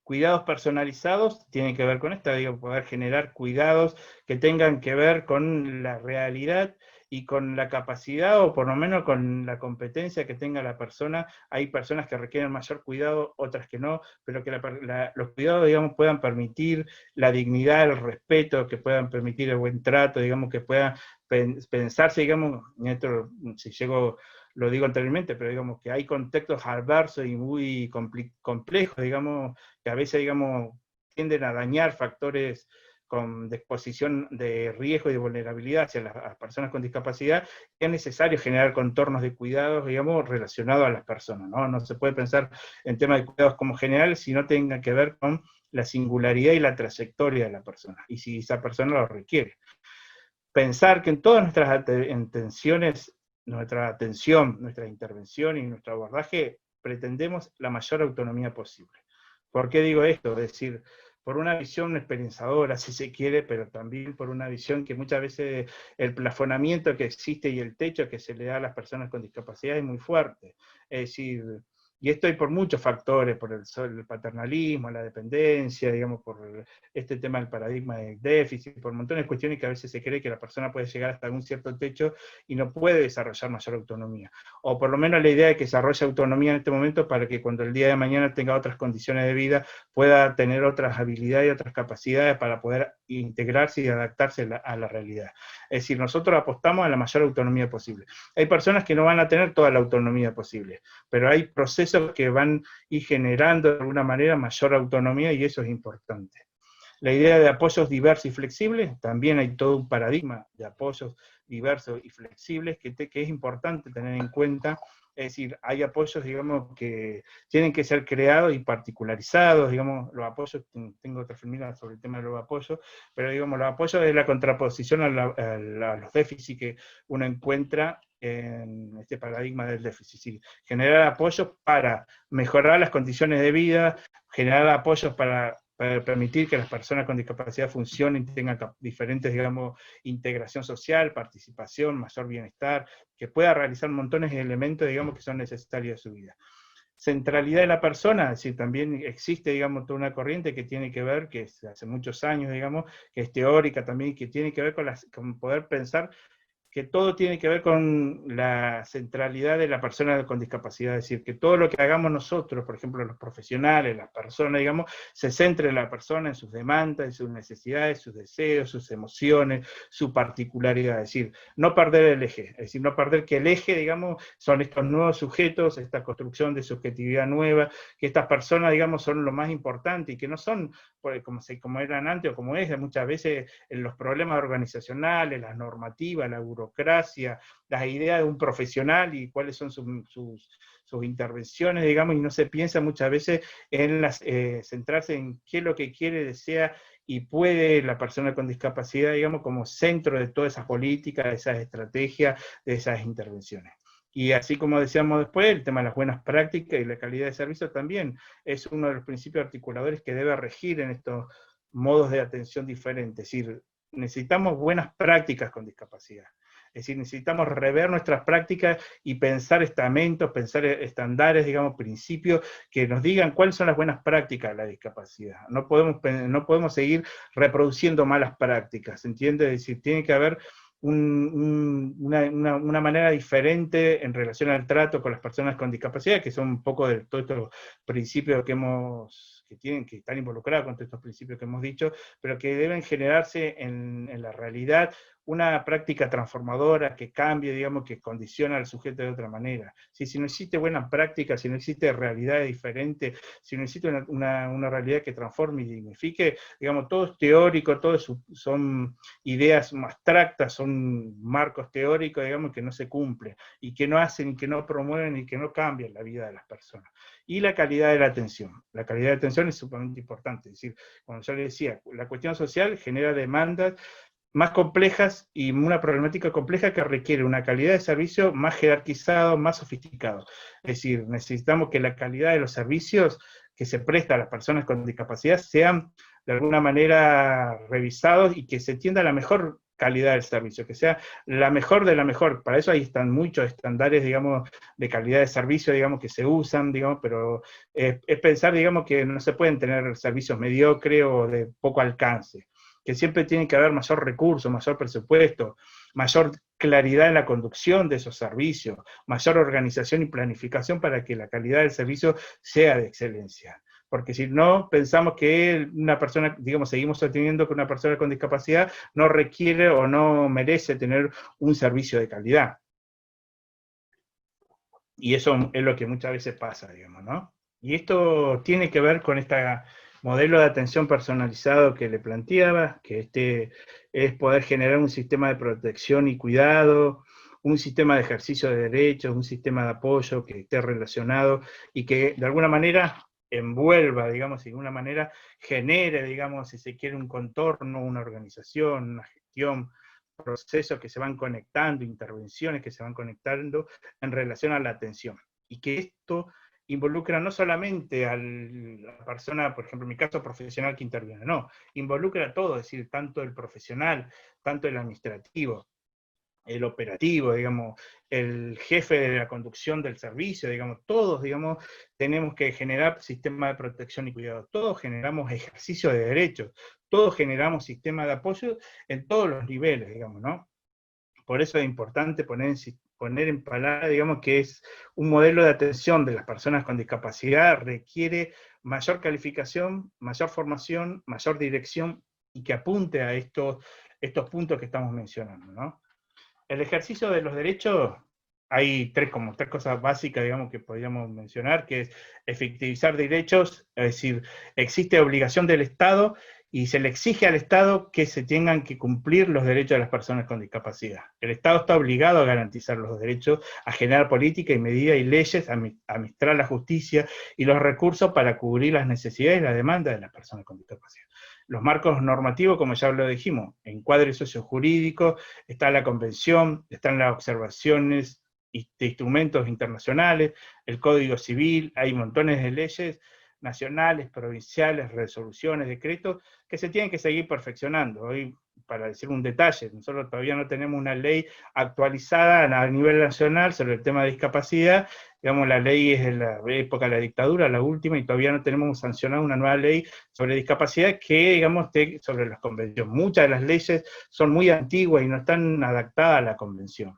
A: Cuidados personalizados tienen que ver con esto, digo, poder generar cuidados que tengan que ver con la realidad y con la capacidad, o por lo menos con la competencia que tenga la persona. Hay personas que requieren mayor cuidado, otras que no, pero que los cuidados, digamos, puedan permitir la dignidad, el respeto, que puedan permitir el buen trato, digamos, que puedan pensarse, digamos, esto, si llego, lo digo anteriormente, pero digamos que hay contextos adversos y muy complejos, digamos, que a veces, digamos, tienden a dañar factores con exposición de riesgo y de vulnerabilidad hacia las personas con discapacidad, es necesario generar contornos de cuidados, digamos, relacionados a las personas, ¿no? No se puede pensar en temas de cuidados como general si no tenga que ver con la singularidad y la trayectoria de la persona, y si esa persona lo requiere. Pensar que en todas nuestras intenciones, nuestra atención, nuestra intervención y nuestro abordaje, pretendemos la mayor autonomía posible. ¿Por qué digo esto? Es decir, por una visión experienciadora, si se quiere, pero también por una visión que muchas veces el plafonamiento que existe y el techo que se le da a las personas con discapacidad es muy fuerte. Es decir, y esto hay por muchos factores, por el paternalismo, la dependencia, digamos, por este tema del paradigma del déficit, por montones de cuestiones que a veces se cree que la persona puede llegar hasta un cierto techo y no puede desarrollar mayor autonomía. O por lo menos la idea de que desarrolle autonomía en este momento para que cuando el día de mañana tenga otras condiciones de vida, pueda tener otras habilidades y otras capacidades para poder integrarse y adaptarse a la realidad. Es decir, nosotros apostamos a la mayor autonomía posible. Hay personas que no van a tener toda la autonomía posible, pero hay procesos que van a ir generando de alguna manera mayor autonomía y eso es importante. La idea de apoyos diversos y flexibles, también hay todo un paradigma de apoyos diversos y flexibles que es importante tener en cuenta. Es decir, hay apoyos, digamos, que tienen que ser creados y particularizados, digamos, los apoyos, tengo otra filmina sobre el tema de los apoyos, pero digamos, los apoyos es la contraposición a los déficits que uno encuentra en este paradigma del déficit. Es decir, generar apoyos para mejorar las condiciones de vida, generar apoyos para permitir que las personas con discapacidad funcionen, tengan diferentes, digamos, integración social, participación, mayor bienestar, que pueda realizar montones de elementos, digamos, que son necesarios de su vida. Centralidad de la persona, es decir, también existe, digamos, toda una corriente que tiene que ver, que hace muchos años, digamos, que es teórica también, que tiene que ver con poder pensar que todo tiene que ver con la centralidad de la persona con discapacidad, es decir, que todo lo que hagamos nosotros, por ejemplo, los profesionales, las personas, digamos, se centre en la persona, en sus demandas, en sus necesidades, sus deseos, sus emociones, su particularidad, es decir, no perder el eje, es decir, no perder que el eje, digamos, son estos nuevos sujetos, esta construcción de subjetividad nueva, que estas personas, digamos, son lo más importante y que no son como eran antes o como es muchas veces en los problemas organizacionales, las normativas, la burocracia, las ideas de un profesional y cuáles son sus intervenciones, digamos, y no se piensa muchas veces en centrarse en qué es lo que quiere, desea y puede la persona con discapacidad, digamos, como centro de todas esas políticas, de esas estrategias, de esas intervenciones. Y así como decíamos después, el tema de las buenas prácticas y la calidad de servicio también es uno de los principios articuladores que debe regir en estos modos de atención diferentes. Es decir, necesitamos buenas prácticas con discapacidad. Es decir, necesitamos rever nuestras prácticas y pensar estamentos, pensar estándares, digamos, principios que nos digan cuáles son las buenas prácticas de la discapacidad. No podemos seguir reproduciendo malas prácticas, ¿entiendes? Es decir, tiene que haber una manera diferente en relación al trato con las personas con discapacidad, que son un poco de todos estos principios que están involucrados con todos estos principios que hemos dicho, pero que deben generarse en la realidad una práctica transformadora que cambie, digamos, que condiciona al sujeto de otra manera. Si no existe buena práctica, si no existe realidades diferentes, si no existe una realidad que transforme y dignifique, digamos, todo es teórico, todo son ideas abstractas, son marcos teóricos, digamos, que no se cumplen, y que no hacen, y que no promueven, y que no cambian la vida de las personas. Y la calidad de la atención. La calidad de atención es sumamente importante. Es decir, como yo le decía, la cuestión social genera demandas más complejas y una problemática compleja que requiere una calidad de servicio más jerarquizado, más sofisticado. Es decir, necesitamos que la calidad de los servicios que se presta a las personas con discapacidad sean de alguna manera revisados y que se entienda la mejor calidad del servicio, que sea la mejor de la mejor. Para eso ahí están muchos estándares, digamos, de calidad de servicio, digamos, que se usan, digamos, pero es pensar, digamos, que no se pueden tener servicios mediocres o de poco alcance, que siempre tiene que haber mayor recurso, mayor presupuesto, mayor claridad en la conducción de esos servicios, mayor organización y planificación para que la calidad del servicio sea de excelencia. Porque si no, pensamos que una persona, digamos, seguimos sosteniendo que una persona con discapacidad no requiere o no merece tener un servicio de calidad. Y eso es lo que muchas veces pasa, digamos, ¿no? Y esto tiene que ver con este modelo de atención personalizado que le planteaba, que es poder generar un sistema de protección y cuidado, un sistema de ejercicio de derechos, un sistema de apoyo que esté relacionado y que de alguna manera envuelva, digamos, y de alguna manera genere, digamos, si se quiere, un contorno, una organización, una gestión, procesos que se van conectando, intervenciones que se van conectando en relación a la atención. Y que esto involucra no solamente a la persona, por ejemplo, en mi caso profesional que interviene, no, involucra a todo, es decir, tanto el profesional, tanto el administrativo, el operativo, digamos, el jefe de la conducción del servicio, digamos, todos, digamos, tenemos que generar sistemas de protección y cuidado, todos generamos ejercicio de derechos, todos generamos sistemas de apoyo en todos los niveles, digamos, ¿no? Por eso es importante poner en palabras, digamos, que es un modelo de atención de las personas con discapacidad, requiere mayor calificación, mayor formación, mayor dirección, y que apunte a estos puntos que estamos mencionando, ¿no? El ejercicio de los derechos, hay tres cosas básicas, digamos, que podríamos mencionar, que es efectivizar derechos, es decir, existe obligación del Estado y se le exige al Estado que se tengan que cumplir los derechos de las personas con discapacidad. El Estado está obligado a garantizar los derechos, a generar política y medidas y leyes, a administrar la justicia y los recursos para cubrir las necesidades y las demandas de las personas con discapacidad. Los marcos normativos, como ya lo dijimos, encuadre sociojurídico, está la convención, están las observaciones de instrumentos internacionales, el Código Civil, hay montones de leyes nacionales, provinciales, resoluciones, decretos, que se tienen que seguir perfeccionando. Hoy, para decir un detalle, nosotros todavía no tenemos una ley actualizada a nivel nacional sobre el tema de discapacidad, digamos, la ley es de la época de la dictadura, la última, y todavía no tenemos sancionado una nueva ley sobre discapacidad que, digamos, esté sobre las convenciones. Muchas de las leyes son muy antiguas y no están adaptadas a la convención.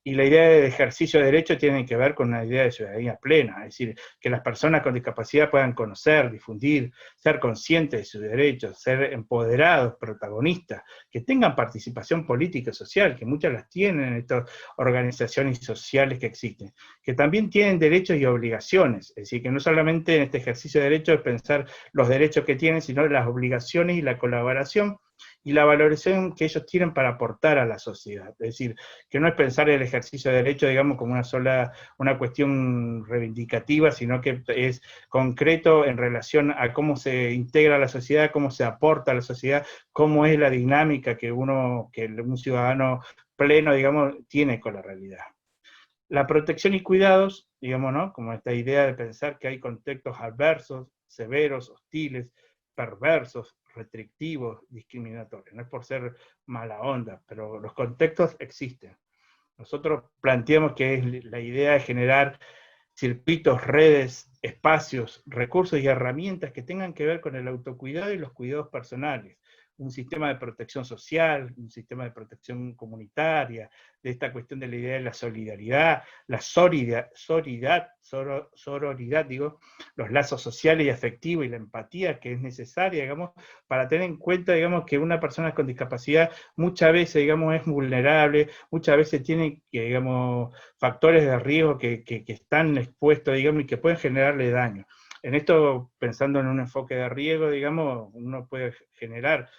A: Y la idea de ejercicio de derecho tiene que ver con una idea de ciudadanía plena, es decir, que las personas con discapacidad puedan conocer, difundir, ser conscientes de sus derechos, ser empoderados, protagonistas, que tengan participación política y social, que muchas las tienen en estas organizaciones sociales que existen, que también tienen derechos y obligaciones, es decir, que no solamente en este ejercicio de derechos es pensar los derechos que tienen, sino las obligaciones y la colaboración, y la valoración que ellos tienen para aportar a la sociedad. Es decir, que no es pensar el ejercicio de derecho, digamos, como una cuestión reivindicativa, sino que es concreto en relación a cómo se integra a la sociedad, cómo se aporta a la sociedad, cómo es la dinámica que un ciudadano pleno, digamos, tiene con la realidad. La protección y cuidados, digamos, ¿no? Como esta idea de pensar que hay contextos adversos, severos, hostiles, perversos, restrictivos, discriminatorios. No es por ser mala onda, pero los contextos existen. Nosotros planteamos que es la idea de generar circuitos, redes, espacios, recursos y herramientas que tengan que ver con el autocuidado y los cuidados personales. un sistema de protección social, un sistema de protección comunitaria, de esta cuestión de la idea de la solidaridad, la sororidad, digo, los lazos sociales y afectivos y la empatía que es necesaria, digamos, para tener en cuenta, digamos, que una persona con discapacidad muchas veces, digamos, es vulnerable, muchas veces tiene, digamos, factores de riesgo que están expuestos, digamos, y que pueden generarle daño. En esto, pensando en un enfoque de riesgo, digamos, uno puede generar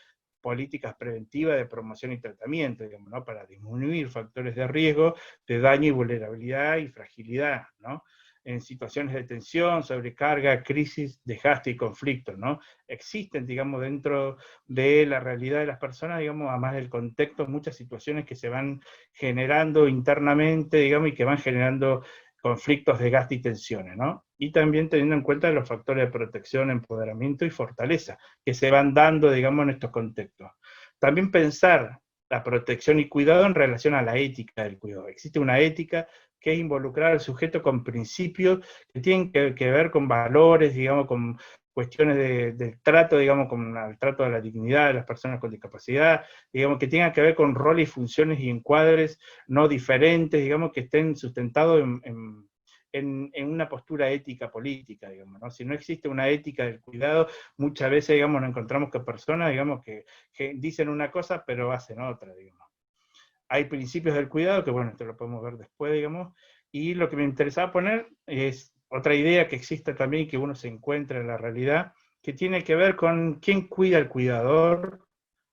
A: políticas preventivas de promoción y tratamiento, digamos, ¿no? Para disminuir factores de riesgo, de daño y vulnerabilidad y fragilidad, ¿no? En situaciones de tensión, sobrecarga, crisis, desgaste y conflicto, ¿no? Existen, digamos, dentro de la realidad de las personas, digamos, además del contexto, muchas situaciones que se van generando internamente, digamos, y que van generando conflictos, desgaste y tensiones, ¿no? Y también teniendo en cuenta los factores de protección, empoderamiento y fortaleza que se van dando, digamos, en estos contextos. También pensar la protección y cuidado en relación a la ética del cuidado. Existe una ética que es involucrar al sujeto con principios que tienen que ver con valores, digamos, con cuestiones del trato, digamos, con el trato de la dignidad de las personas con discapacidad, digamos, que tengan que ver con roles y funciones y encuadres no diferentes, digamos, que estén sustentados en una postura ética política, digamos, ¿no? Si no existe una ética del cuidado, muchas veces, digamos, nos encontramos con personas, digamos, que dicen una cosa, pero hacen otra, digamos. Hay principios del cuidado, que bueno, esto lo podemos ver después, digamos, y lo que me interesaba poner es otra idea que existe también, que uno se encuentra en la realidad, que tiene que ver con quién cuida al cuidador,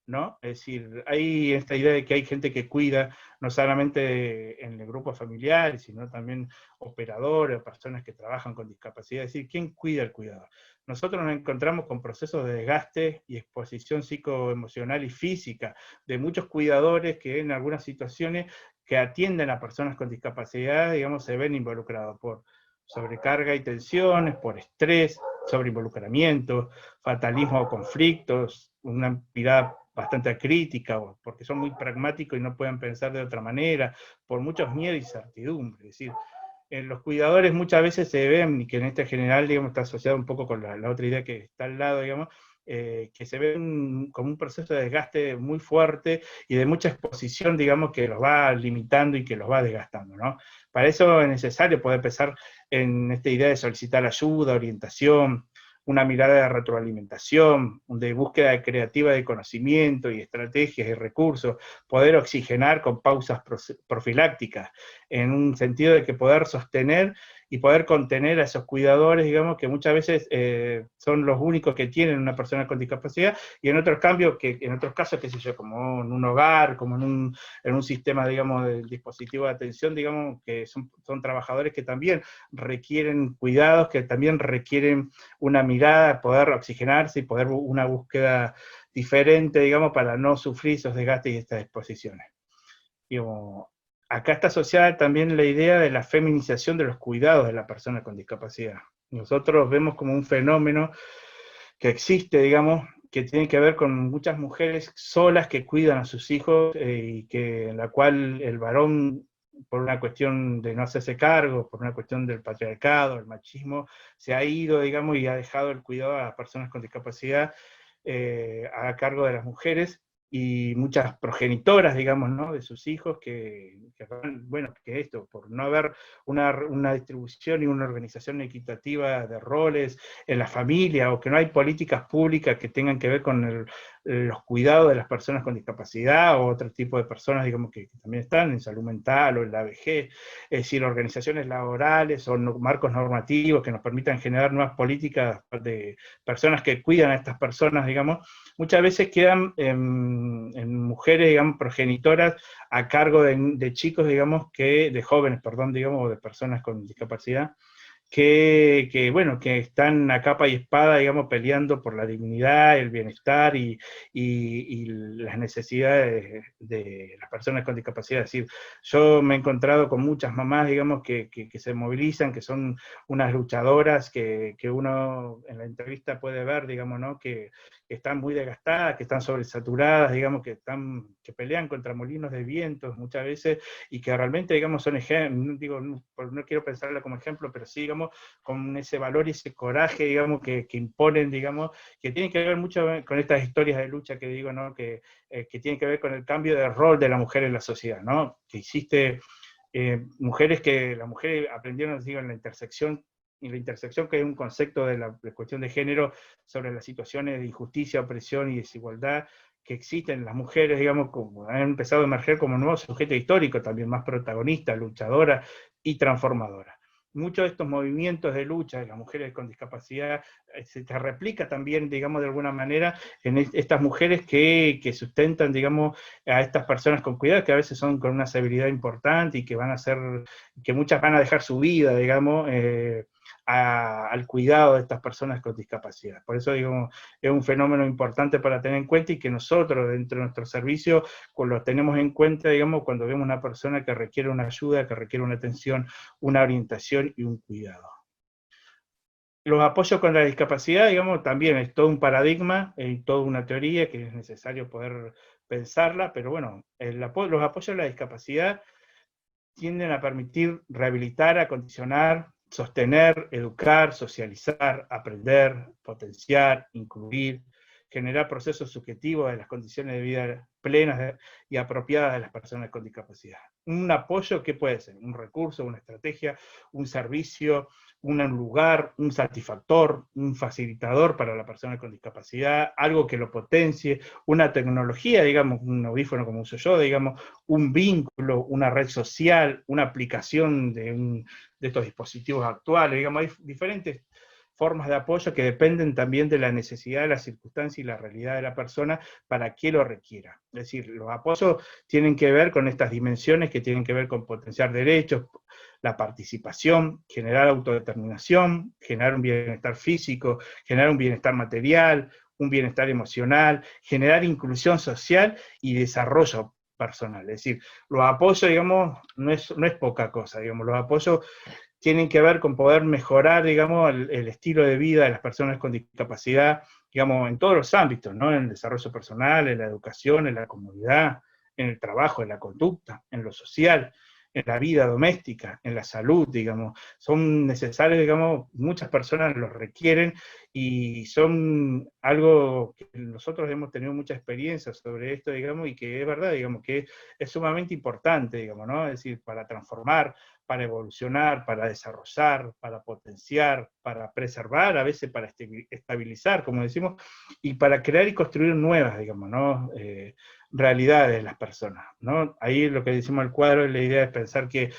A: ¿no? Es decir, hay esta idea de que hay gente que cuida, no solamente en el grupo familiar, sino también operadores, personas que trabajan con discapacidad, es decir, ¿quién cuida al cuidador? Nosotros nos encontramos con procesos de desgaste y exposición psicoemocional y física de muchos cuidadores que en algunas situaciones que atienden a personas con discapacidad, digamos, se ven involucrados por sobrecarga y tensiones, por estrés, sobreinvolucramiento, fatalismo o conflictos, una mirada bastante crítica, porque son muy pragmáticos y no pueden pensar de otra manera, por muchos miedos y incertidumbres. Es decir, los cuidadores muchas veces se ven, y que en este general, digamos, está asociado un poco con la otra idea que está al lado, digamos, que se ven como un proceso de desgaste muy fuerte y de mucha exposición, digamos, que los va limitando y que los va desgastando, ¿no? Para eso es necesario poder pensar en esta idea de solicitar ayuda, orientación, una mirada de retroalimentación, de búsqueda creativa de conocimiento y estrategias y recursos, poder oxigenar con pausas profilácticas, en un sentido de que poder sostener y poder contener a esos cuidadores, digamos, que muchas veces son los únicos que tienen una persona con discapacidad, y en otros casos, qué sé yo, como en un hogar, como en un sistema, digamos, de dispositivo de atención, digamos, que son trabajadores que también requieren cuidados, que también requieren una mirada, poder oxigenarse y poder una búsqueda diferente, digamos, para no sufrir esos desgastes y estas exposiciones. Digamos, acá está asociada también la idea de la feminización de los cuidados de la persona con discapacidad. Nosotros vemos como un fenómeno que existe, digamos, que tiene que ver con muchas mujeres solas que cuidan a sus hijos y que en la cual el varón, por una cuestión de no hacerse cargo, por una cuestión del patriarcado, el machismo, se ha ido, digamos, y ha dejado el cuidado a las personas con discapacidad a cargo de las mujeres, y muchas progenitoras, digamos, ¿no? De sus hijos bueno, que esto, por no haber una distribución y una organización equitativa de roles en la familia, o que no hay políticas públicas que tengan que ver con los cuidados de las personas con discapacidad, o otro tipo de personas, digamos, que también están en salud mental o en la vejez, es decir, organizaciones laborales o marcos normativos que nos permitan generar nuevas políticas de personas que cuidan a estas personas, digamos, muchas veces quedan en mujeres, digamos, progenitoras a cargo de chicos, digamos, de jóvenes, perdón, digamos, o de personas con discapacidad, bueno, que están a capa y espada, digamos, peleando por la dignidad, el bienestar y las necesidades de las personas con discapacidad. Es decir, yo me he encontrado con muchas mamás, digamos, que se movilizan, que son unas luchadoras, que uno en la entrevista puede ver, digamos, ¿no? Que están muy desgastadas, que están sobresaturadas, digamos, que pelean contra molinos de vientos muchas veces, y que realmente, digamos, son ejemplos, digo, no quiero pensarla como ejemplo, pero sí, digamos, digamos, con ese valor y ese coraje, digamos, que imponen, digamos, que tienen que ver mucho con estas historias de lucha que digo, ¿no? Que tienen que ver con el cambio de rol de la mujer en la sociedad, ¿no? Que existe mujeres que las mujeres aprendieron, digo, en la intersección, y la intersección que es un concepto de la cuestión de género sobre las situaciones de injusticia, opresión y desigualdad que existen en las mujeres, digamos, como han empezado a emerger como nuevo sujeto histórico, también más protagonista, luchadora y transformadora. Muchos de estos movimientos de lucha de las mujeres con discapacidad se replica también, digamos, de alguna manera en estas mujeres que sustentan, digamos, a estas personas con cuidado, que a veces son con una severidad importante y que van a ser, que muchas van a dejar su vida, digamos, al cuidado de estas personas con discapacidad. Por eso digo, es un fenómeno importante para tener en cuenta y que nosotros dentro de nuestro servicio lo tenemos en cuenta, digamos, cuando vemos una persona que requiere una ayuda, que requiere una atención, una orientación y un cuidado. Los apoyos con la discapacidad, digamos, también es todo un paradigma, toda una teoría que es necesario poder pensarla, pero bueno, los apoyos a la discapacidad tienden a permitir rehabilitar, acondicionar, sostener, educar, socializar, aprender, potenciar, incluir, generar procesos subjetivos de las condiciones de vida plenas y apropiadas de las personas con discapacidad. Un apoyo, ¿qué puede ser? Un recurso, una estrategia, un servicio, un lugar, un satisfactor, un facilitador para la persona con discapacidad, algo que lo potencie, una tecnología, digamos, un audífono como uso yo, digamos, un vínculo, una red social, una aplicación de estos dispositivos actuales, digamos, hay diferentes formas de apoyo que dependen también de la necesidad, de la circunstancia y la realidad de la persona para que lo requiera. Es decir, los apoyos tienen que ver con estas dimensiones que tienen que ver con potenciar derechos, la participación, generar autodeterminación, generar un bienestar físico, generar un bienestar material, un bienestar emocional, generar inclusión social y desarrollo personal. Es decir, los apoyos, digamos, no es poca cosa, digamos, los apoyos tienen que ver con poder mejorar, digamos, el estilo de vida de las personas con discapacidad, digamos, en todos los ámbitos, ¿no? En el desarrollo personal, en la educación, en la comunidad, en el trabajo, en la conducta, en lo social, en la vida doméstica, en la salud, digamos. Son necesarios, digamos, muchas personas los requieren y son algo que nosotros hemos tenido mucha experiencia sobre esto, digamos, y que es verdad, digamos, que es sumamente importante, digamos, ¿no? Es decir, para transformar, para evolucionar, para desarrollar, para potenciar, para preservar, a veces para estabilizar, como decimos, y para crear y construir nuevas, digamos, ¿no? Realidades de las personas, ¿no? Ahí lo que decimos al cuadro, la idea es pensar que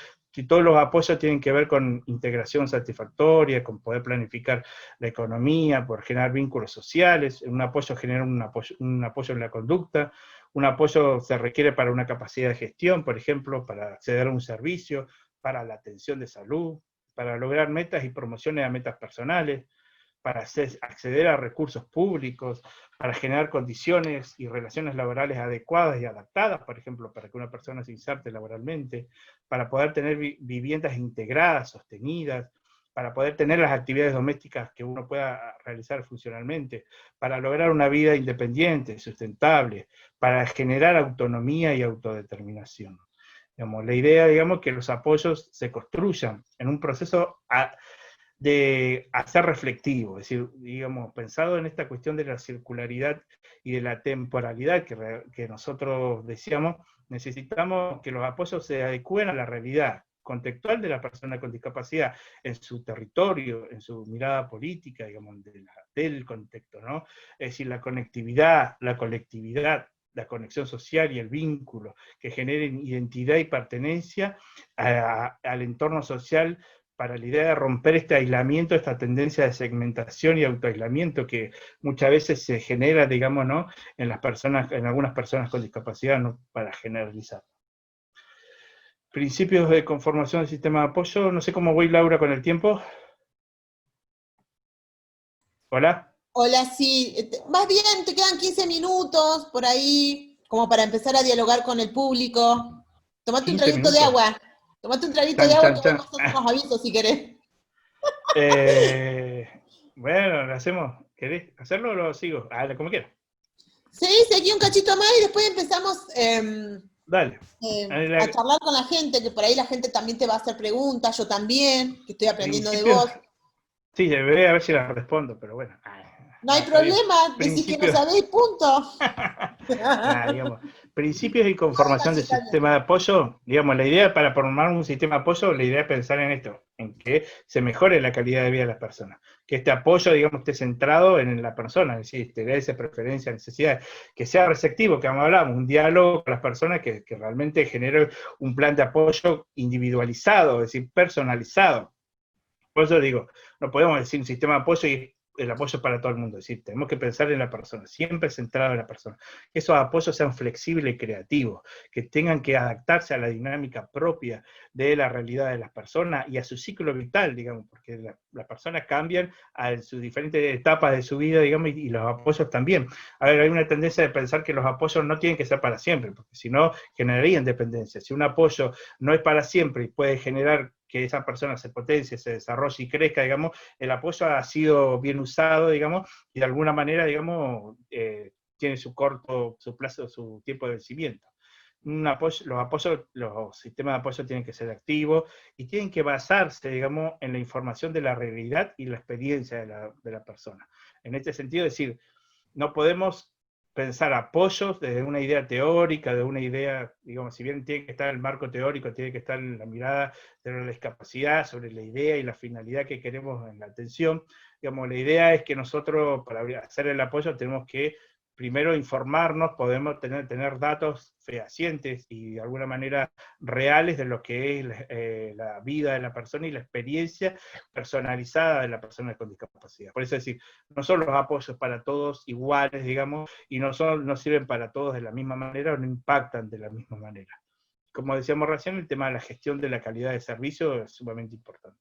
A: todos los apoyos tienen que ver con integración satisfactoria, con poder planificar la economía, por generar vínculos sociales, un apoyo genera un apoyo en la conducta, un apoyo se requiere para una capacidad de gestión, por ejemplo, para acceder a un servicio, para la atención de salud, para lograr metas y promociones a metas personales, para acceder a recursos públicos, para generar condiciones y relaciones laborales adecuadas y adaptadas, por ejemplo, para que una persona se inserte laboralmente, para poder tener viviendas integradas, sostenidas, para poder tener las actividades domésticas que uno pueda realizar funcionalmente, para lograr una vida independiente, sustentable, para generar autonomía y autodeterminación. Digamos, la idea, digamos, que los apoyos se construyan en un proceso de hacer reflectivo, es decir, digamos, pensado en esta cuestión de la circularidad y de la temporalidad que nosotros decíamos, necesitamos que los apoyos se adecúen a la realidad contextual de la persona con discapacidad, en su territorio, en su mirada política, digamos, del contexto, ¿no? Es decir, la conectividad, la colectividad, la conexión social y el vínculo, que generen identidad y pertenencia al entorno social, para la idea de romper este aislamiento, esta tendencia de segmentación y autoaislamiento que muchas veces se genera, digamos, ¿no? En las personas, en algunas personas con discapacidad, no para generalizar. Principios de conformación del sistema de apoyo, no sé cómo voy, Laura, con el tiempo. ¿Hola?
C: Hola, sí. Vas bien, te quedan 15 minutos por ahí, como para empezar a dialogar con el público. Tomate un
A: 15
C: traguito de
A: minutos.
C: agua. Tomate un traguito
A: Chan,
C: de agua
A: chan,
C: que
A: chan.
C: voy pasando unos avisos si querés.
A: Bueno, lo hacemos. ¿Querés hacerlo o lo sigo? Como quieras.
C: Sí, seguí un cachito más y después empezamos
A: Dale.
C: A charlar con la gente, que por ahí la gente también te va a hacer preguntas, yo también, que estoy aprendiendo de vos.
A: Sí, debería a ver si las respondo, pero bueno.
C: No hay problema, decís que no sabés, punto.
A: Digamos, principios y conformación del sistema de apoyo, digamos, la idea para formar un sistema de apoyo, la idea es pensar en esto, en que se mejore la calidad de vida de las personas, que este apoyo, digamos, esté centrado en la persona, es decir, intereses, preferencias, necesidades, que sea receptivo, que hablamos, un diálogo con las personas que realmente genere un plan de apoyo individualizado, es decir, personalizado. Por eso digo, no podemos decir un sistema de apoyo y el apoyo es para todo el mundo, es decir, tenemos que pensar en la persona, siempre centrado en la persona. Que esos apoyos sean flexibles y creativos, que tengan que adaptarse a la dinámica propia de la realidad de las personas y a su ciclo vital, digamos, porque las personas cambian a sus diferentes etapas de su vida, digamos, y los apoyos también. A ver, hay una tendencia de pensar que los apoyos no tienen que ser para siempre, porque si no, generarían dependencia. Si un apoyo no es para siempre y puede generar que esa persona se potencie, se desarrolle y crezca, digamos, el apoyo ha sido bien usado, digamos, y de alguna manera, digamos, tiene su plazo, su tiempo de vencimiento. Los sistemas de apoyo tienen que ser activos y tienen que basarse, digamos, en la información de la realidad y la experiencia de la persona. En este sentido, es decir, no podemos pensar apoyos desde una idea teórica, de una idea, digamos, si bien tiene que estar el marco teórico, tiene que estar la mirada de la discapacidad, sobre la idea y la finalidad que queremos en la atención. Digamos, la idea es que nosotros, para hacer el apoyo, tenemos que primero informarnos, podemos tener datos fehacientes y de alguna manera reales de lo que es la vida de la persona y la experiencia personalizada de la persona con discapacidad. Por eso es decir, no son los apoyos para todos iguales, digamos, y no sirven para todos de la misma manera o no impactan de la misma manera. Como decíamos recién, el tema de la gestión de la calidad de servicio es sumamente importante.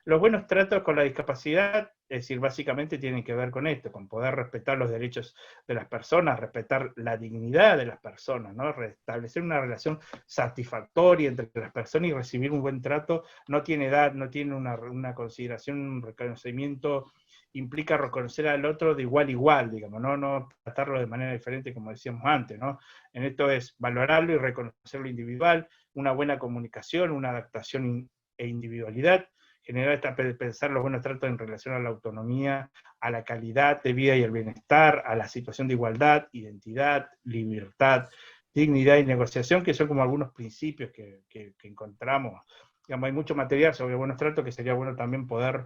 A: Los buenos tratos con la discapacidad, es decir, básicamente tienen que ver con esto, con poder respetar los derechos de las personas, respetar la dignidad de las personas, ¿no? Restablecer una relación satisfactoria entre las personas y recibir un buen trato. No tiene edad, no tiene una consideración, un reconocimiento, implica reconocer al otro de igual a igual, digamos, no tratarlo de manera diferente como decíamos antes, ¿no? En esto es valorarlo y reconocer lo individual, una buena comunicación, una adaptación e individualidad, generar pensar los buenos tratos en relación a la autonomía, a la calidad de vida y el bienestar, a la situación de igualdad, identidad, libertad, dignidad y negociación, que son como algunos principios que encontramos. Digamos, hay mucho material sobre buenos tratos que sería bueno también poder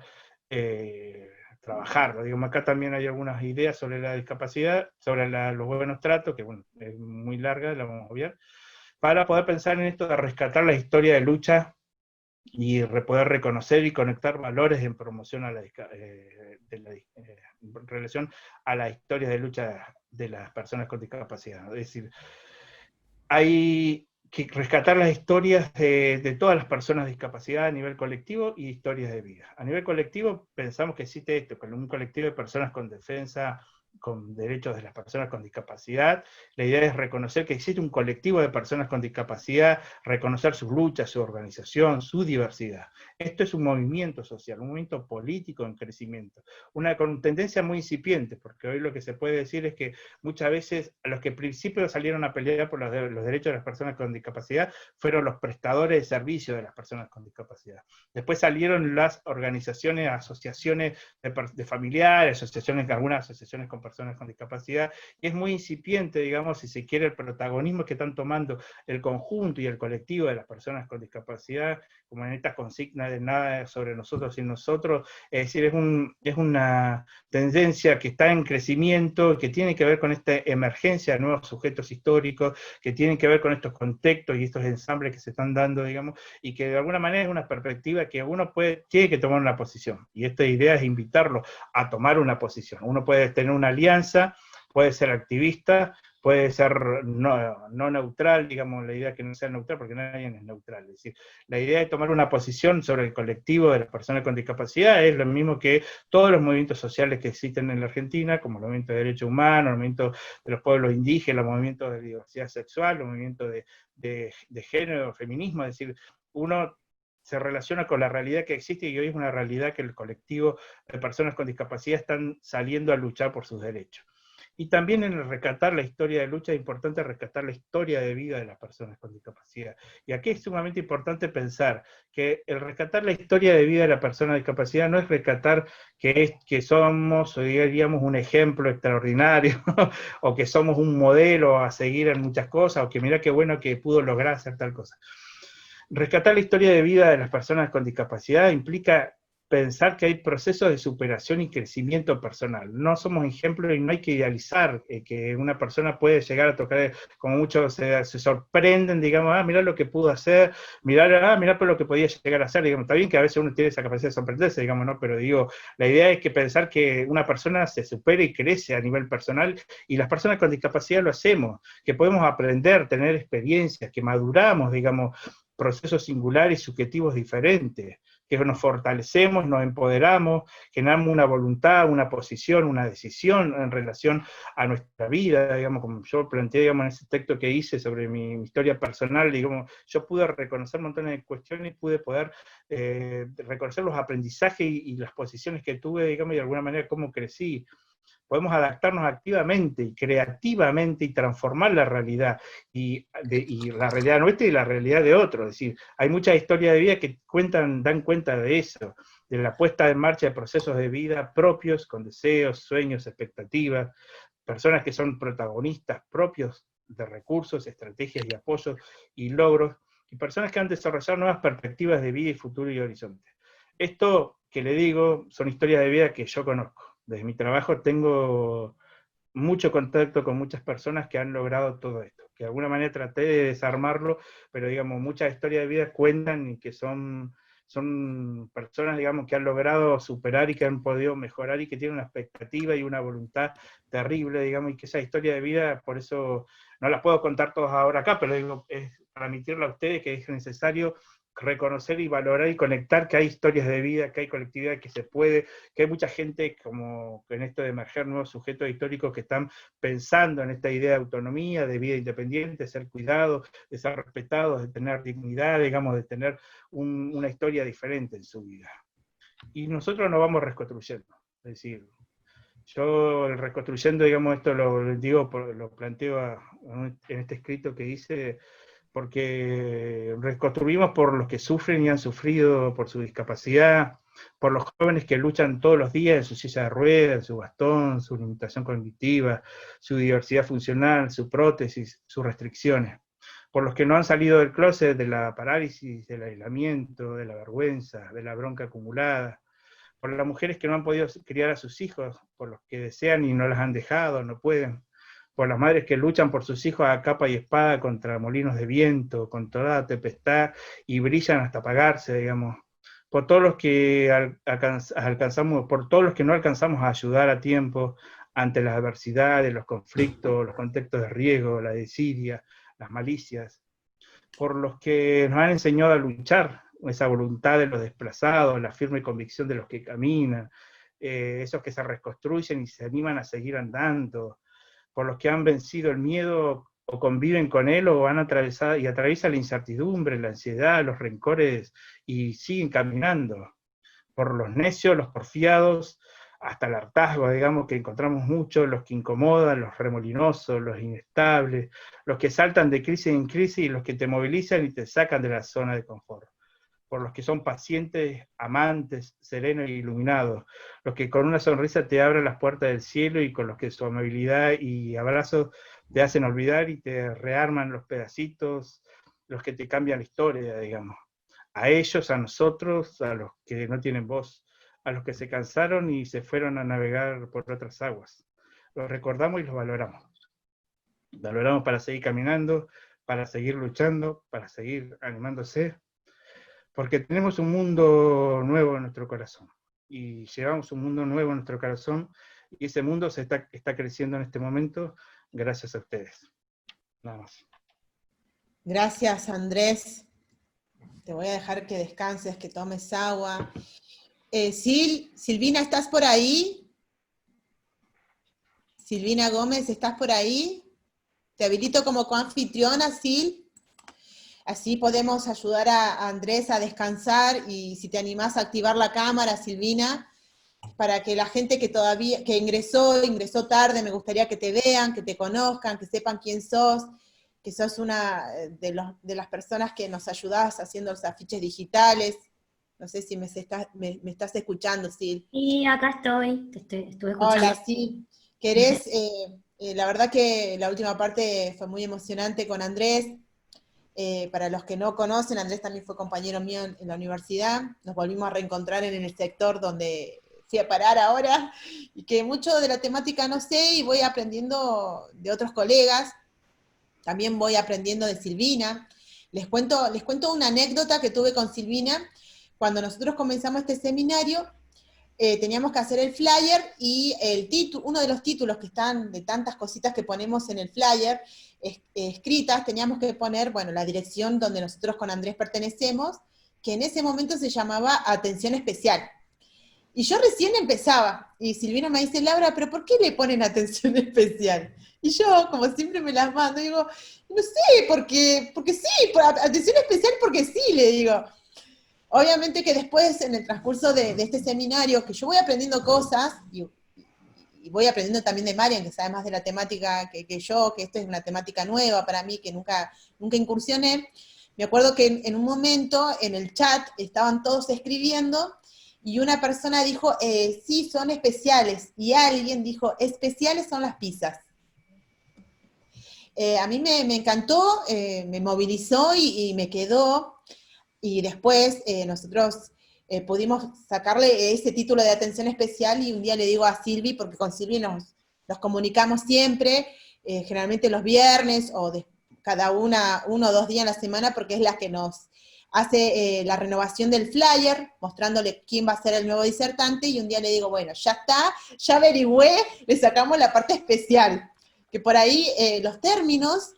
A: trabajarlo. Digamos, acá también hay algunas ideas sobre la discapacidad, sobre los buenos tratos, que bueno, es muy larga, la vamos a obviar, para poder pensar en esto de rescatar la historia de lucha y poder reconocer y conectar valores en promoción a en relación a las historias de lucha de las personas con discapacidad. Es decir, hay que rescatar las historias de todas las personas de discapacidad a nivel colectivo y historias de vida. A nivel colectivo pensamos que existe esto, con un colectivo de personas con defensa, con derechos de las personas con discapacidad. La idea es reconocer que existe un colectivo de personas con discapacidad, reconocer sus luchas, su organización, su diversidad. Esto es un movimiento social, un movimiento político en crecimiento, con tendencia muy incipiente, porque hoy lo que se puede decir es que muchas veces a los que al principio salieron a pelear por los derechos de las personas con discapacidad fueron los prestadores de servicios de las personas con discapacidad. Después salieron las organizaciones, asociaciones de familiares, algunas asociaciones con personas con discapacidad, y es muy incipiente, digamos, si se quiere, el protagonismo que están tomando el conjunto y el colectivo de las personas con discapacidad, como en esta consigna de nada sobre nosotros y nosotros. Es decir, es una tendencia que está en crecimiento, que tiene que ver con esta emergencia de nuevos sujetos históricos, que tienen que ver con estos contextos y estos ensambles que se están dando, digamos, y que de alguna manera es una perspectiva que uno tiene que tomar una posición, y esta idea es invitarlo a tomar una posición. Uno puede tener una alianza, puede ser activista, puede ser no neutral, digamos, la idea es que no sea neutral, porque nadie es neutral. Es decir, la idea de tomar una posición sobre el colectivo de las personas con discapacidad es lo mismo que todos los movimientos sociales que existen en la Argentina, como el movimiento de derechos humanos, el movimiento de los pueblos indígenas, los movimientos de diversidad sexual, los movimientos de género, feminismo. Es decir, uno se relaciona con la realidad que existe, y hoy es una realidad que el colectivo de personas con discapacidad están saliendo a luchar por sus derechos. Y también en el rescatar la historia de lucha es importante rescatar la historia de vida de las personas con discapacidad. Y aquí es sumamente importante pensar que el rescatar la historia de vida de la persona con discapacidad no es rescatar que somos, o diríamos, un ejemplo extraordinario, o que somos un modelo a seguir en muchas cosas, o que mira qué bueno que pudo lograr hacer tal cosa. Rescatar la historia de vida de las personas con discapacidad implica pensar que hay procesos de superación y crecimiento personal. No somos ejemplos y no hay que idealizar que una persona puede llegar a tocar, como muchos se sorprenden, digamos, mirá lo que pudo hacer, mirá por lo que podía llegar a hacer, digamos, está bien que a veces uno tiene esa capacidad de sorprenderse, digamos, ¿no? Pero digo, la idea es que pensar que una persona se supera y crece a nivel personal, y las personas con discapacidad lo hacemos, que podemos aprender, tener experiencias, que maduramos, digamos, procesos singulares y subjetivos diferentes, que nos fortalecemos, nos empoderamos, generamos una voluntad, una posición, una decisión en relación a nuestra vida, digamos, como yo planteé, digamos, en ese texto que hice sobre mi historia personal, digamos, yo pude reconocer montones de cuestiones, pude poder reconocer los aprendizajes y las posiciones que tuve, digamos, y de alguna manera cómo crecí. Podemos adaptarnos activamente y creativamente y transformar la realidad, y la realidad nuestra y la realidad de otros. Es decir, hay muchas historias de vida que dan cuenta de eso, de la puesta en marcha de procesos de vida propios, con deseos, sueños, expectativas, personas que son protagonistas propios de recursos, estrategias y apoyos y logros, y personas que han desarrollado nuevas perspectivas de vida y futuro y horizonte. Esto que le digo son historias de vida que yo conozco. Desde mi trabajo tengo mucho contacto con muchas personas que han logrado todo esto, que de alguna manera traté de desarmarlo, pero digamos, muchas historias de vida cuentan y que son personas, digamos, que han logrado superar y que han podido mejorar y que tienen una expectativa y una voluntad terrible, digamos, y que esa historia de vida, por eso no las puedo contar todas ahora acá, pero digo, es transmitirla a ustedes que es necesario reconocer y valorar y conectar que hay historias de vida, que hay colectividad, que se puede, que hay mucha gente como en esto de emerger nuevos sujetos históricos que están pensando en esta idea de autonomía, de vida independiente, de ser cuidados, de ser respetados, de tener dignidad, digamos, de tener una historia diferente en su vida. Y nosotros nos vamos reconstruyendo, es decir, yo reconstruyendo, digamos, esto lo planteo en este escrito que hice, porque reconstruimos por los que sufren y han sufrido por su discapacidad, por los jóvenes que luchan todos los días en su silla de ruedas, en su bastón, su limitación cognitiva, su diversidad funcional, su prótesis, sus restricciones, por los que no han salido del closet, de la parálisis, del aislamiento, de la vergüenza, de la bronca acumulada, por las mujeres que no han podido criar a sus hijos, por los que desean y no las han dejado, no pueden, por las madres que luchan por sus hijos a capa y espada contra molinos de viento, contra toda tempestad, y brillan hasta apagarse, digamos, por todos los que alcanzamos, por todos los que no alcanzamos a ayudar a tiempo ante las adversidades, los conflictos, los contextos de riesgo, la desidia, las malicias, por los que nos han enseñado a luchar, esa voluntad de los desplazados, la firme convicción de los que caminan, esos que se reconstruyen y se animan a seguir andando, por los que han vencido el miedo o conviven con él o han atravesado y atraviesan la incertidumbre, la ansiedad, los rencores y siguen caminando, por los necios, los porfiados, hasta el hartazgo, digamos, que encontramos mucho, los que incomodan, los remolinosos, los inestables, los que saltan de crisis en crisis y los que te movilizan y te sacan de la zona de confort, por los que son pacientes, amantes, serenos e iluminados, los que con una sonrisa te abren las puertas del cielo y con los que su amabilidad y abrazos te hacen olvidar y te rearman los pedacitos, los que te cambian la historia, digamos. A ellos, a nosotros, a los que no tienen voz, a los que se cansaron y se fueron a navegar por otras aguas. Los recordamos y los valoramos. Valoramos para seguir caminando, para seguir luchando, para seguir animándose, porque tenemos un mundo nuevo en nuestro corazón, y llevamos un mundo nuevo en nuestro corazón, y ese mundo está creciendo en este momento gracias a ustedes. Nada más.
C: Gracias, Andrés. Te voy a dejar que descanses, que tomes agua. Silvina, ¿estás por ahí? Silvina Gómez, ¿estás por ahí? Te habilito como coanfitriona, Sil. Así podemos ayudar a Andrés a descansar, y si te animás a activar la cámara, Silvina, para que la gente que ingresó tarde, me gustaría que te vean, que te conozcan, que sepan quién sos, que sos una de las personas que nos ayudás haciendo los afiches digitales. No sé si me estás escuchando, Sil.
D: Sí, acá estoy, estuve escuchando.
C: Hola, Sil. ¿Querés? La verdad que la última parte fue muy emocionante con Andrés. Para los que no conocen, Andrés también fue compañero mío en la universidad. Nos volvimos a reencontrar en el sector donde fui a parar ahora, y que mucho de la temática no sé, y voy aprendiendo de otros colegas. También voy aprendiendo de Silvina. Les cuento una anécdota que tuve con Silvina. Cuando nosotros comenzamos este seminario, teníamos que hacer el flyer, y uno de los títulos que están de tantas cositas que ponemos en el flyer, escritas, teníamos que poner, bueno, la dirección donde nosotros con Andrés pertenecemos, que en ese momento se llamaba Atención Especial. Y yo recién empezaba, y Silvina me dice, Laura, ¿pero por qué le ponen atención especial? Y yo, como siempre me las mando, digo, no sé, porque sí, atención especial porque sí, le digo. Obviamente que después, en el transcurso de este seminario, que yo voy aprendiendo cosas, y voy aprendiendo también de Marian, que sabe más de la temática que yo, que esto es una temática nueva para mí, que nunca incursioné. Me acuerdo que en un momento, en el chat, estaban todos escribiendo, y una persona dijo, sí, son especiales, y alguien dijo, especiales son las pizzas. A mí me encantó, me movilizó y me quedó, y después nosotros pudimos sacarle ese título de atención especial, y un día le digo a Silvi, porque con Silvi nos comunicamos siempre, generalmente los viernes, o cada uno o 2 días en la semana, porque es la que nos hace la renovación del flyer, mostrándole quién va a ser el nuevo disertante, y un día le digo, bueno, ya está, ya averigüé, le sacamos la parte especial, que por ahí los términos,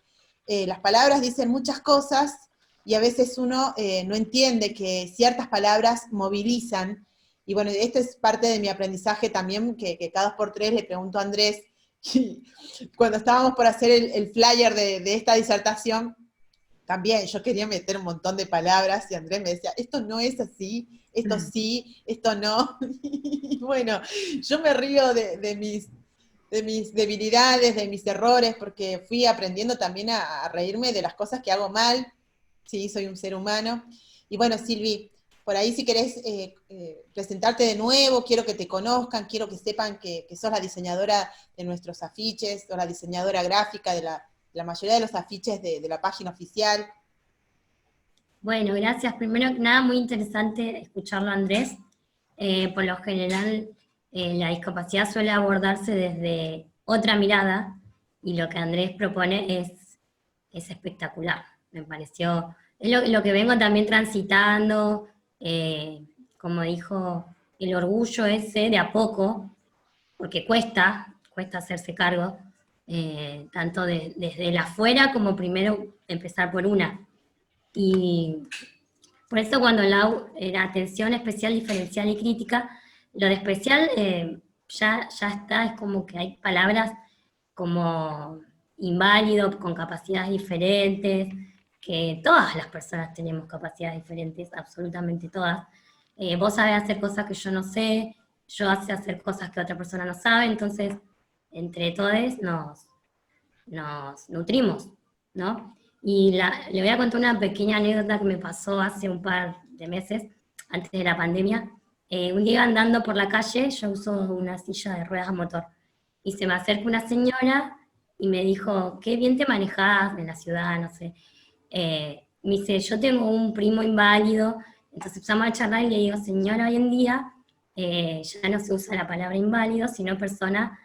C: las palabras dicen muchas cosas, y a veces uno no entiende que ciertas palabras movilizan, y bueno, esto es parte de mi aprendizaje también, que cada 2 por 3 le pregunto a Andrés, cuando estábamos por hacer el flyer de esta disertación, también yo quería meter un montón de palabras, y Andrés me decía, esto no es así, esto sí, esto no. Y bueno, yo me río de mis debilidades, de mis errores, porque fui aprendiendo también a reírme de las cosas que hago mal. Sí, soy un ser humano. Y bueno, Silvi, por ahí si querés presentarte de nuevo, quiero que te conozcan, quiero que sepan que sos la diseñadora de nuestros afiches, o la diseñadora gráfica de la mayoría de los afiches de la página oficial.
D: Bueno, gracias. Primero que nada, muy interesante escucharlo, Andrés. Por lo general, la discapacidad suele abordarse desde otra mirada, y lo que Andrés propone es espectacular. Me pareció, es lo que vengo también transitando, como dijo, el orgullo ese de a poco, porque cuesta hacerse cargo, tanto desde el afuera como primero empezar por una. Y por eso cuando la atención especial, diferencial y crítica, lo de especial ya está, es como que hay palabras como inválido, con capacidades diferentes, que todas las personas tenemos capacidades diferentes, absolutamente todas. Vos sabés hacer cosas que yo no sé, yo sé hacer cosas que otra persona no sabe, entonces entre todos nos nutrimos, ¿no? Y le voy a contar una pequeña anécdota que me pasó hace un par de meses, antes de la pandemia. Un día andando por la calle, yo uso una silla de ruedas a motor, y se me acerca una señora y me dijo, qué bien te manejás en la ciudad, no sé. Me dice, yo tengo un primo inválido, entonces empezamos a charlar y le digo, señora, hoy en día ya no se usa la palabra inválido, sino persona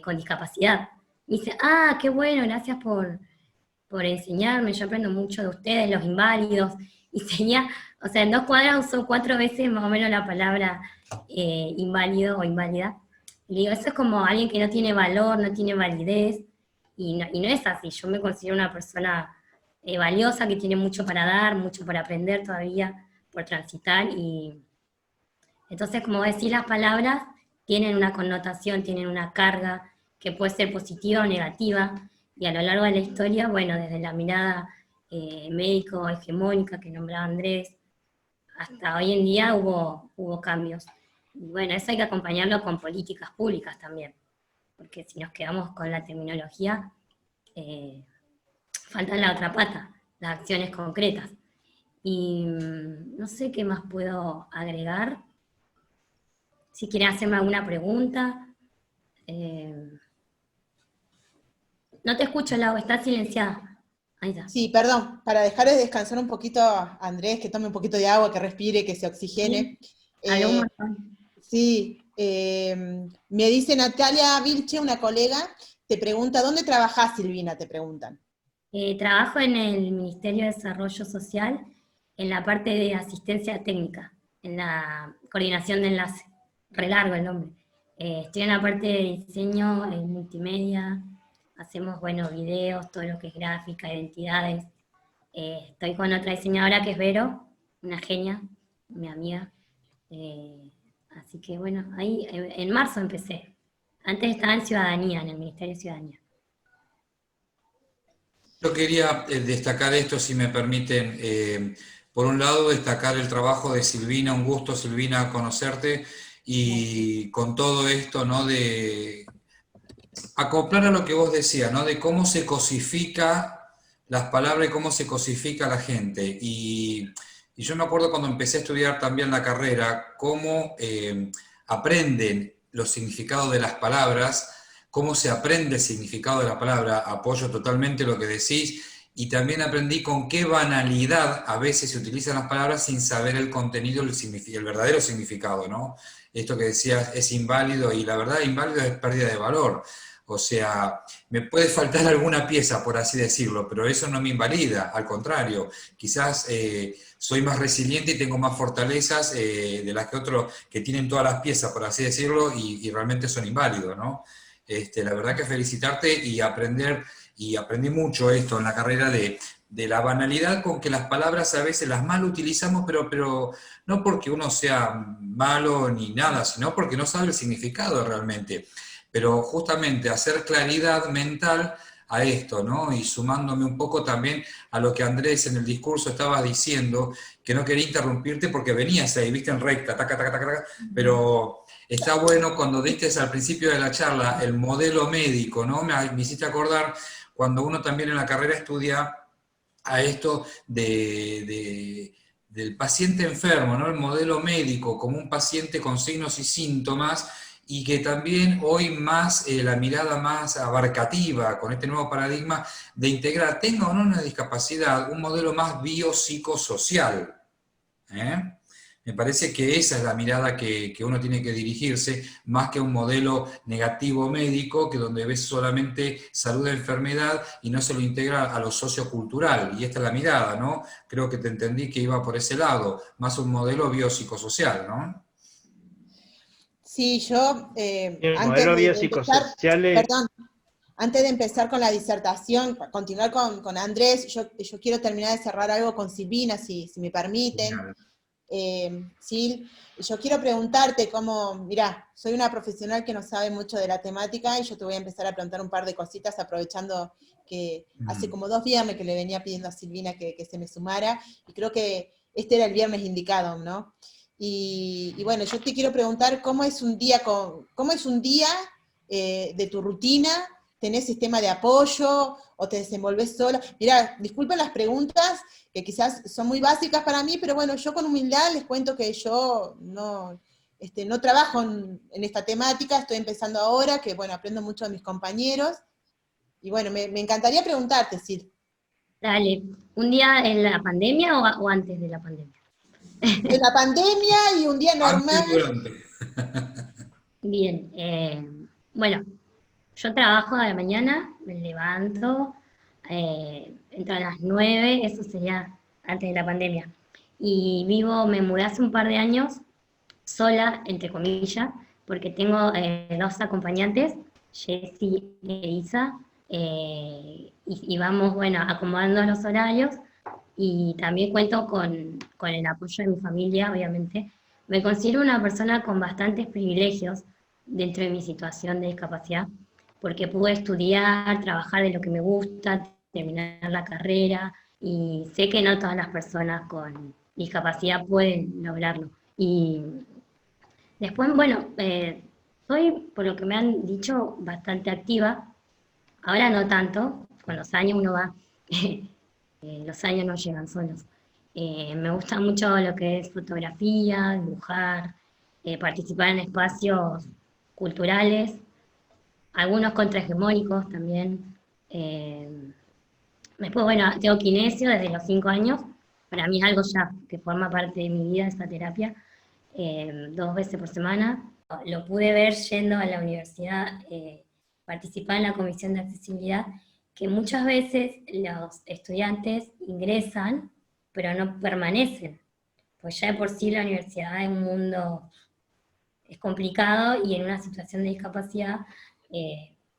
D: con discapacidad. Me dice, ah, qué bueno, gracias por enseñarme, yo aprendo mucho de ustedes, los inválidos. Y tenía, o sea, en 2 cuadras usó 4 veces más o menos la palabra inválido o inválida. Y le digo, eso es como alguien que no tiene valor, no tiene validez, y no es así. Yo me considero una persona valiosa, que tiene mucho para dar, mucho para aprender todavía, por transitar, y entonces, como decir, las palabras tienen una connotación, tienen una carga, que puede ser positiva o negativa, y a lo largo de la historia, bueno, desde la mirada médico hegemónica que nombraba Andrés, hasta hoy en día hubo cambios. bueno, eso hay que acompañarlo con políticas públicas también, porque si nos quedamos con la terminología, falta la otra pata, las acciones concretas. Y no sé qué más puedo agregar. Si quieren hacerme alguna pregunta. No te escucho, Lau, estás silenciada. Ahí está.
C: Sí, perdón, para dejar de descansar un poquito a Andrés, que tome un poquito de agua, que respire, que se oxigene.
D: Habló un montón.
C: Sí, me dice Natalia Vilche, una colega, te pregunta, ¿dónde trabajás, Silvina? Te preguntan.
D: Trabajo en el Ministerio de Desarrollo Social, en la parte de asistencia técnica, en la coordinación de enlace. Re largo el nombre. Estoy en la parte de diseño, multimedia, hacemos, bueno, videos, todo lo que es gráfica, identidades. Estoy con otra diseñadora que es Vero, una genia, mi amiga. Así que bueno, ahí en marzo empecé. Antes estaba en Ciudadanía, en el Ministerio de Ciudadanía.
E: Yo quería destacar esto, si me permiten. Por un lado, destacar el trabajo de Silvina. Un gusto, Silvina, conocerte. Y con todo esto, ¿no?, de acoplar a lo que vos decías, ¿no?, de cómo se cosifica las palabras y cómo se cosifica la gente. Y yo me acuerdo cuando empecé a estudiar también la carrera, cómo aprenden los significados de las palabras, cómo se aprende el significado de la palabra. Apoyo totalmente lo que decís, y también aprendí con qué banalidad a veces se utilizan las palabras sin saber el contenido, el verdadero significado, ¿no? Esto que decías es inválido, y la verdad inválido es pérdida de valor. O sea, me puede faltar alguna pieza, por así decirlo, pero eso no me invalida, al contrario, quizás soy más resiliente y tengo más fortalezas de las que otros que tienen todas las piezas, por así decirlo, y realmente son inválidos, ¿no? La verdad que felicitarte y aprender, y aprendí mucho esto en la carrera de la banalidad con que las palabras a veces las mal utilizamos, pero no porque uno sea malo ni nada, sino porque no sabe el significado realmente. Pero justamente hacer claridad mental a esto, ¿no? Y sumándome un poco también a lo que Andrés en el discurso estaba diciendo, que no quería interrumpirte porque venías ahí, viste, en recta, taca, taca, taca, taca, pero está bueno cuando diste al principio de la charla el modelo médico, ¿no? Me hiciste acordar cuando uno también en la carrera estudia a esto del paciente enfermo, ¿no? El modelo médico como un paciente con signos y síntomas, y que también hoy más la mirada más abarcativa con este nuevo paradigma de integrar, tenga o no una discapacidad, un modelo más biopsicosocial. Me parece que esa es la mirada que uno tiene que dirigirse, más que un modelo negativo médico, que donde ves solamente salud e enfermedad y no se lo integra a lo sociocultural. Y esta es la mirada, ¿no? Creo que te entendí que iba por ese lado, más un modelo biopsicosocial, ¿no?
C: Sí, yo,
A: El
C: antes
A: modelo
C: de empezar,
A: biopsicosocial es...
C: perdón, antes de empezar con la disertación, continuar con Andrés, yo quiero terminar de cerrar algo con Silvina, si me permiten. Sil, yo quiero preguntarte cómo, mirá, soy una profesional que no sabe mucho de la temática, y yo te voy a empezar a preguntar un par de cositas, aprovechando que hace como 2 viernes que le venía pidiendo a Silvina que se me sumara, y creo que este era el viernes indicado, ¿no? Y bueno, yo te quiero preguntar cómo es un día, de tu rutina. ¿Tenés sistema de apoyo o te desenvolves sola? Mirá, disculpen las preguntas, que quizás son muy básicas para mí, pero bueno, yo con humildad les cuento que yo no trabajo en esta temática, estoy empezando ahora, que bueno, aprendo mucho de mis compañeros, y bueno, me encantaría preguntarte, Sil.
D: Dale, ¿un día en la pandemia o antes de la pandemia?
C: En la pandemia y un día normal.
E: Antes y durante.
D: Bien, bueno, yo trabajo a la mañana, me levanto, entro a las 9, eso sería antes de la pandemia. Y me mudé hace un par de años, sola, entre comillas, porque tengo 2 acompañantes, Jessie e Isa, y vamos, bueno, acomodando los horarios, y también cuento con el apoyo de mi familia, obviamente. Me considero una persona con bastantes privilegios dentro de mi situación de discapacidad, porque pude estudiar, trabajar de lo que me gusta, terminar la carrera, y sé que no todas las personas con discapacidad pueden lograrlo. Y Después, bueno, soy, por lo que me han dicho, bastante activa. Ahora no tanto, con los años uno va, los años no llegan solos. Me gusta mucho lo que es fotografía, dibujar, participar en espacios culturales, algunos contrahegemónicos también. Después, bueno, tengo kinesio desde los 5 años. Para mí es algo ya que forma parte de mi vida, esta terapia, 2 veces por semana. Lo pude ver yendo a la universidad, participar en la comisión de accesibilidad, que muchas veces los estudiantes ingresan, pero no permanecen. Pues ya de por sí la universidad es un mundo, es complicado y en una situación de discapacidad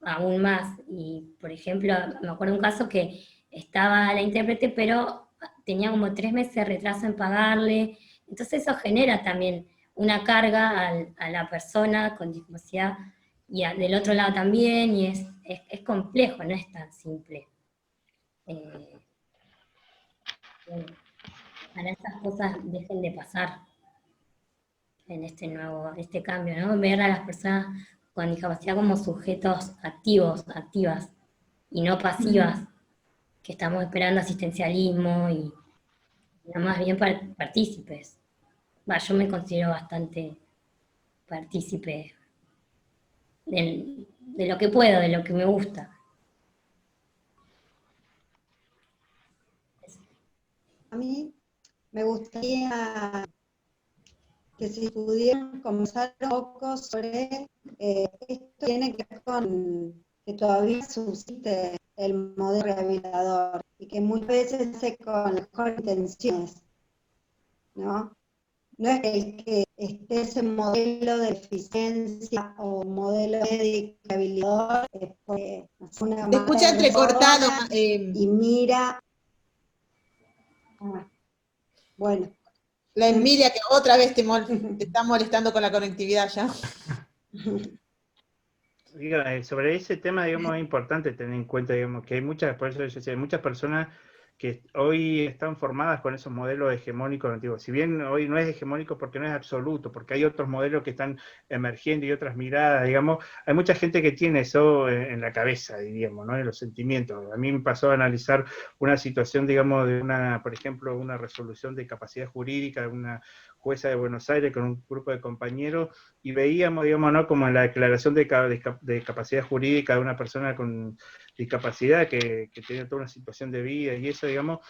D: aún más. Y, por ejemplo, me acuerdo un caso que estaba la intérprete, pero tenía como 3 meses de retraso en pagarle. Entonces eso genera también una carga a la persona con discapacidad y del otro lado también, y es complejo, no es tan simple. Bueno, para estas cosas dejen de pasar en este cambio, ¿no? Ver a las personas con discapacidad como sujetos activos, activas, y no pasivas, que estamos esperando asistencialismo y no, más bien partícipes. Yo me considero bastante partícipe de lo que puedo, de lo que me gusta.
F: A mí me gustaría que si pudieran conversar un poco sobre esto tiene que ver con que todavía subsiste el modelo rehabilitador y que muchas veces se hace con las mejores intenciones, ¿no? No es que esté ese modelo de eficiencia o modelo médico rehabilitador pues, una
C: Te escucha entrecortado.
F: y mira. Bueno.
C: La envidia que otra vez te está molestando con la conectividad ya.
A: Sobre ese tema, digamos, es importante tener en cuenta, digamos, que hay muchas, por eso yo decía, hay muchas personas que hoy están formadas con esos modelos hegemónicos antiguos. Si bien hoy no es hegemónico porque no es absoluto, porque hay otros modelos que están emergiendo y otras miradas, digamos, hay mucha gente que tiene eso en la cabeza, diríamos, ¿no? En los sentimientos. A mí me pasó a analizar una situación, digamos, de una, por ejemplo, una resolución de capacidad jurídica de una jueza de Buenos Aires con un grupo de compañeros, y veíamos, digamos, ¿no? Como en la declaración de capacidad jurídica de una persona con discapacidad que tiene toda una situación de vida y eso, digamos,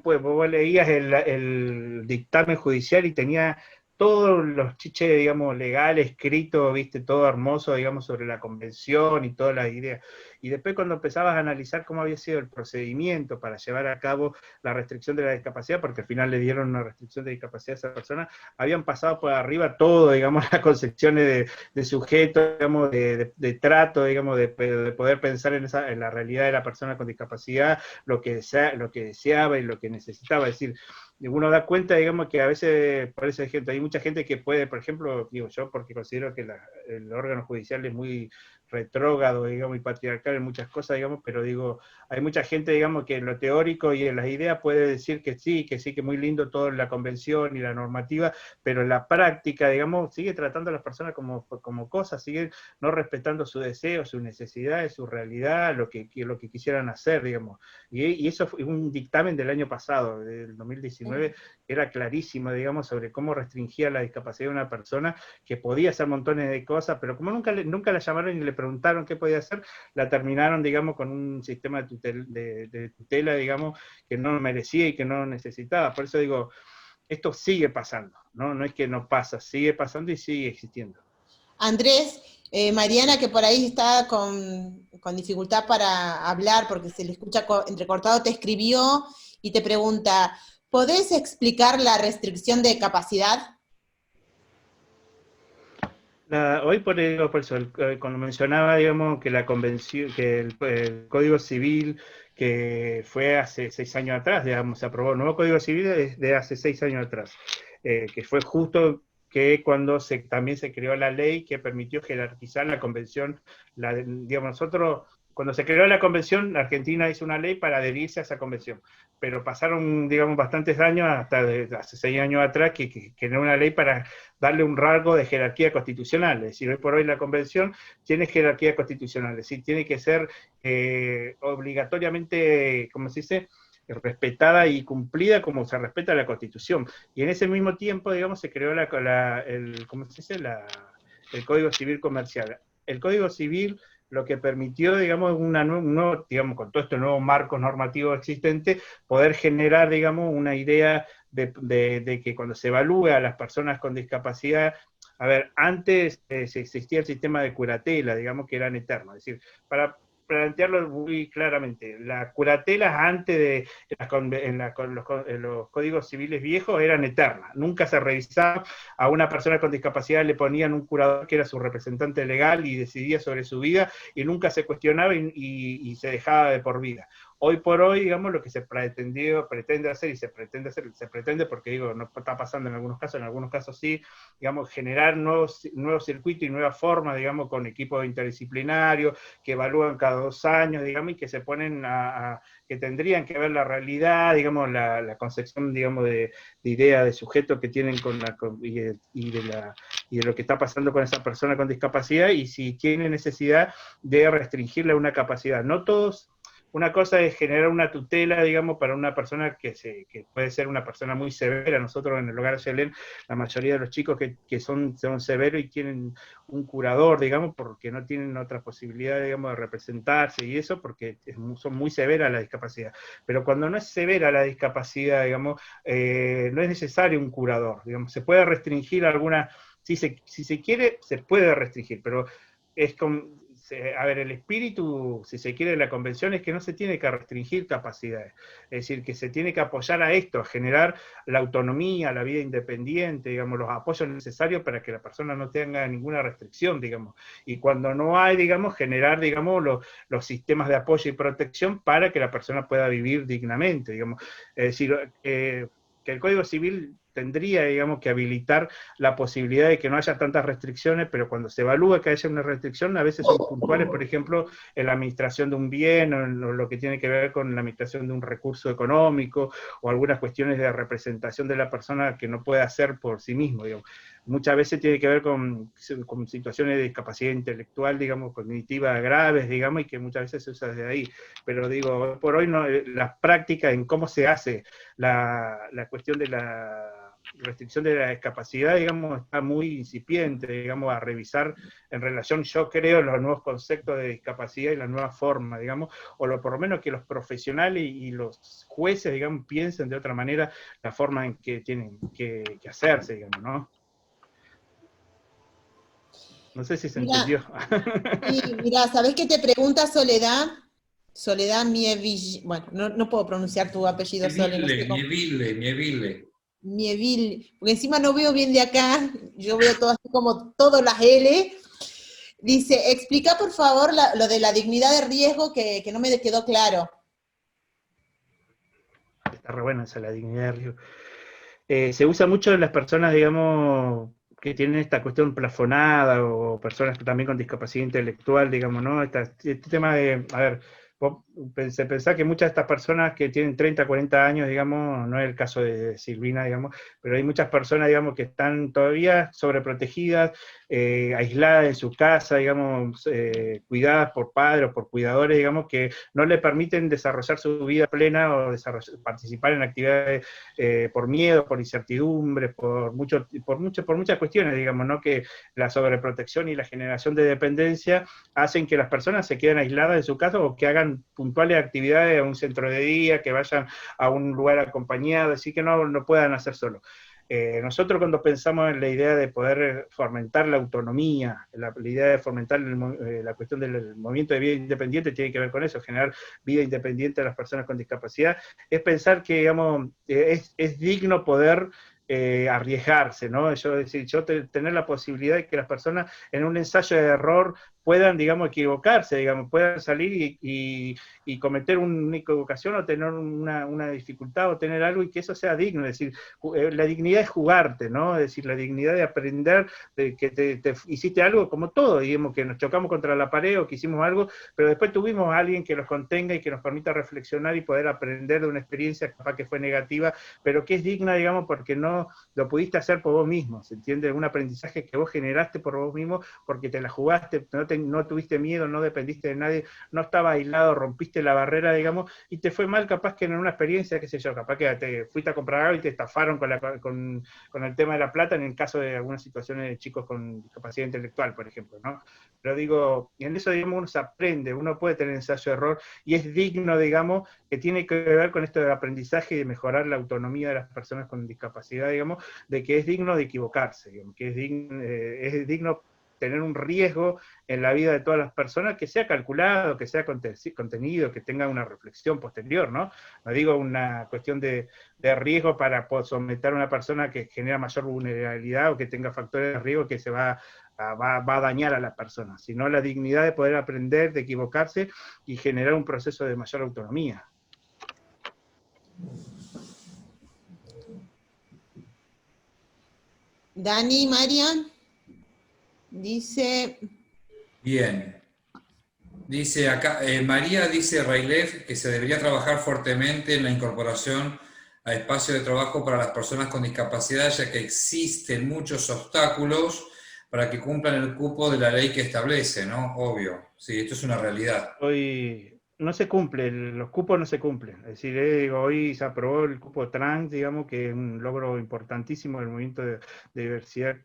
A: pues, vos leías el dictamen judicial y tenía todos los chiches, digamos, legales, escritos, viste, todo hermoso, digamos, sobre la convención y todas las ideas. Y después cuando empezabas a analizar cómo había sido el procedimiento para llevar a cabo la restricción de la discapacidad, porque al final le dieron una restricción de discapacidad a esa persona, habían pasado por arriba todo, digamos, las concepciones de sujeto, digamos, de trato, digamos, de poder pensar en la realidad de la persona con discapacidad, lo que deseaba y lo que necesitaba. Es decir, uno da cuenta, digamos, que a veces parece gente, hay mucha gente que puede, por ejemplo, digo yo, porque considero que el órgano judicial es muy retrógrado, digamos, y patriarcal en muchas cosas, digamos, pero digo, hay mucha gente, digamos, que en lo teórico y en las ideas puede decir que sí, que muy lindo todo la convención y la normativa, pero en la práctica, digamos, sigue tratando a las personas como cosas, sigue no respetando sus deseos, sus necesidades, su realidad, lo que quisieran hacer, digamos. Y eso fue un dictamen del año pasado, del 2019, que era clarísimo, digamos, sobre cómo restringía la discapacidad de una persona que podía hacer montones de cosas, pero como nunca la llamaron y le preguntaron qué podía hacer, la terminaron, digamos, con un sistema de tutela, digamos, que no merecía y que no necesitaba. Por eso digo, esto sigue pasando, ¿no? No es que no pasa, sigue pasando y sigue existiendo.
C: Andrés, Mariana, que por ahí está con dificultad para hablar porque se le escucha entrecortado, te escribió y te pregunta, ¿podés explicar la restricción de capacidad?
A: Hoy por eso, cuando mencionaba, digamos, que la convención, que el Código Civil, que fue hace 6 años atrás, digamos, se aprobó el nuevo Código Civil de hace 6 años atrás, que fue justo que cuando también se creó la ley que permitió jerarquizar la convención, digamos, nosotros cuando se creó la convención, Argentina hizo una ley para adherirse a esa convención, pero pasaron, digamos, bastantes años, hasta hace 6 años atrás, que era una ley para darle un rasgo de jerarquía constitucional. Es decir, hoy por hoy la convención tiene jerarquía constitucional, es decir, tiene que ser obligatoriamente, ¿cómo se dice?, respetada y cumplida como se respeta la Constitución. Y en ese mismo tiempo, digamos, se creó ¿cómo se dice?, el Código Civil Comercial. El Código Civil lo que permitió, digamos, digamos, con todo este nuevo marco normativo existente, poder generar, digamos, una idea de que cuando se evalúe a las personas con discapacidad, a ver, antes existía el sistema de curatela, digamos, que eran eternos, es decir, para plantearlo muy claramente, las curatelas antes de en los códigos civiles viejos eran eternas, nunca se revisaba, a una persona con discapacidad le ponían un curador que era su representante legal y decidía sobre su vida, y nunca se cuestionaba y se dejaba de por vida. Hoy por hoy, digamos, lo que se pretende hacer porque digo, no está pasando en algunos casos sí, digamos, generar nuevos circuitos y nuevas formas, digamos, con equipos interdisciplinarios, que evalúan cada 2 años, digamos, y que se ponen que tendrían que ver la realidad, digamos, la concepción, digamos, de idea de sujeto que tienen y de lo que está pasando con esa persona con discapacidad, y si tiene necesidad de restringirle una capacidad. No todos. Una cosa es generar una tutela, digamos, para una persona que puede ser una persona muy severa. Nosotros en el Hogar Selén, la mayoría de los chicos que son severos y tienen un curador, digamos, porque no tienen otra posibilidad, digamos, de representarse y eso, porque son muy severas la discapacidad. Pero cuando no es severa la discapacidad, digamos, no es necesario un curador, digamos, se puede restringir alguna, si se quiere, se puede restringir, pero es con... A ver, el espíritu, si se quiere, de la convención es que no se tiene que restringir capacidades, es decir, que se tiene que apoyar a esto, a generar la autonomía, la vida independiente, digamos, los apoyos necesarios para que la persona no tenga ninguna restricción, digamos, y cuando no hay, digamos, generar, digamos, los sistemas de apoyo y protección para que la persona pueda vivir dignamente, digamos, es decir, que el Código Civil tendría, digamos, que habilitar la posibilidad de que no haya tantas restricciones, pero cuando se evalúa que haya una restricción, a veces son puntuales, por ejemplo, en la administración de un bien, o en lo que tiene que ver con la administración de un recurso económico, o algunas cuestiones de representación de la persona que no puede hacer por sí mismo, digamos. Muchas veces tiene que ver con situaciones de discapacidad intelectual, digamos, cognitiva graves, digamos, y que muchas veces se usa desde ahí. Pero digo, por hoy no, las prácticas en cómo se hace la cuestión de la restricción de la discapacidad, digamos, está muy incipiente, digamos, a revisar en relación, yo creo, los nuevos conceptos de discapacidad y la nueva forma, digamos, o por lo menos que los profesionales y los jueces, digamos, piensen de otra manera la forma en que tienen que hacerse, digamos, ¿no? No sé si se entendió.
C: Sí, mira, ¿sabés qué te pregunta Soledad? Soledad Mieville, bueno, no puedo pronunciar tu apellido, Sole, no sé cómo. Mieville, porque encima no veo bien de acá, yo veo todo así como todas las L. Dice, explica por favor lo de la dignidad de riesgo que no me quedó claro.
A: Está re buena esa, la dignidad de riesgo. Se usa mucho en las personas, digamos, que tienen esta cuestión plafonada, o personas también con discapacidad intelectual, digamos, ¿no? Este tema de, a ver, pensar que muchas de estas personas que tienen 30, 40 años, digamos, no es el caso de Silvina, digamos, pero hay muchas personas, digamos, que están todavía sobreprotegidas, aisladas en su casa, digamos, cuidadas por padres o por cuidadores, digamos, que no le permiten desarrollar su vida plena o participar en actividades por miedo, por incertidumbre, por muchas cuestiones, digamos, ¿no? Que la sobreprotección y la generación de dependencia hacen que las personas se queden aisladas en su casa o que hagan puntuales actividades a un centro de día, que vayan a un lugar acompañado, así que no puedan hacer solo. Nosotros cuando pensamos en la idea de poder fomentar la autonomía, la idea de fomentar la cuestión del movimiento de vida independiente tiene que ver con eso, generar vida independiente a las personas con discapacidad, es pensar que, digamos, es digno poder arriesgarse, ¿no? Yo tener la posibilidad de que las personas en un ensayo de error puedan, digamos, equivocarse, digamos, puedan salir y cometer una equivocación o tener una dificultad o tener algo y que eso sea digno. Es decir, la dignidad es jugarte, ¿no? Es decir, la dignidad de aprender de que te hiciste algo como todo, digamos, que nos chocamos contra la pared o que hicimos algo, pero después tuvimos a alguien que nos contenga y que nos permita reflexionar y poder aprender de una experiencia capaz que fue negativa, pero que es digna, digamos, porque no lo pudiste hacer por vos mismo, ¿se entiende? Un aprendizaje que vos generaste por vos mismo porque te la jugaste, no tuviste miedo, no dependiste de nadie, no estabas aislado, rompiste la barrera, digamos, y te fue mal capaz que en una experiencia, qué sé yo, capaz que te fuiste a comprar algo y te estafaron con el tema de la plata en el caso de algunas situaciones de chicos con discapacidad intelectual, por ejemplo, ¿no? Pero digo, en eso, digamos, uno se aprende, uno puede tener ensayo-error, y es digno, digamos, que tiene que ver con esto del aprendizaje y de mejorar la autonomía de las personas con discapacidad, digamos, de que es digno de equivocarse, digamos, que es digno tener un riesgo en la vida de todas las personas que sea calculado, que sea contenido, que tenga una reflexión posterior, ¿no? No digo una cuestión de riesgo para someter a una persona que genera mayor vulnerabilidad o que tenga factores de riesgo que se va a dañar a la persona, sino la dignidad de poder aprender, de equivocarse y generar un proceso de mayor autonomía.
C: Dani, Marian, dice...
E: Bien. Dice acá, María dice Raylev que se debería trabajar fuertemente en la incorporación a espacios de trabajo para las personas con discapacidad, ya que existen muchos obstáculos para que cumplan el cupo de la ley que establece, ¿no? Obvio, sí, esto es una realidad.
A: Hoy no se cumple, los cupos no se cumplen. Es decir, hoy se aprobó el cupo trans, digamos, que es un logro importantísimo del movimiento de diversidad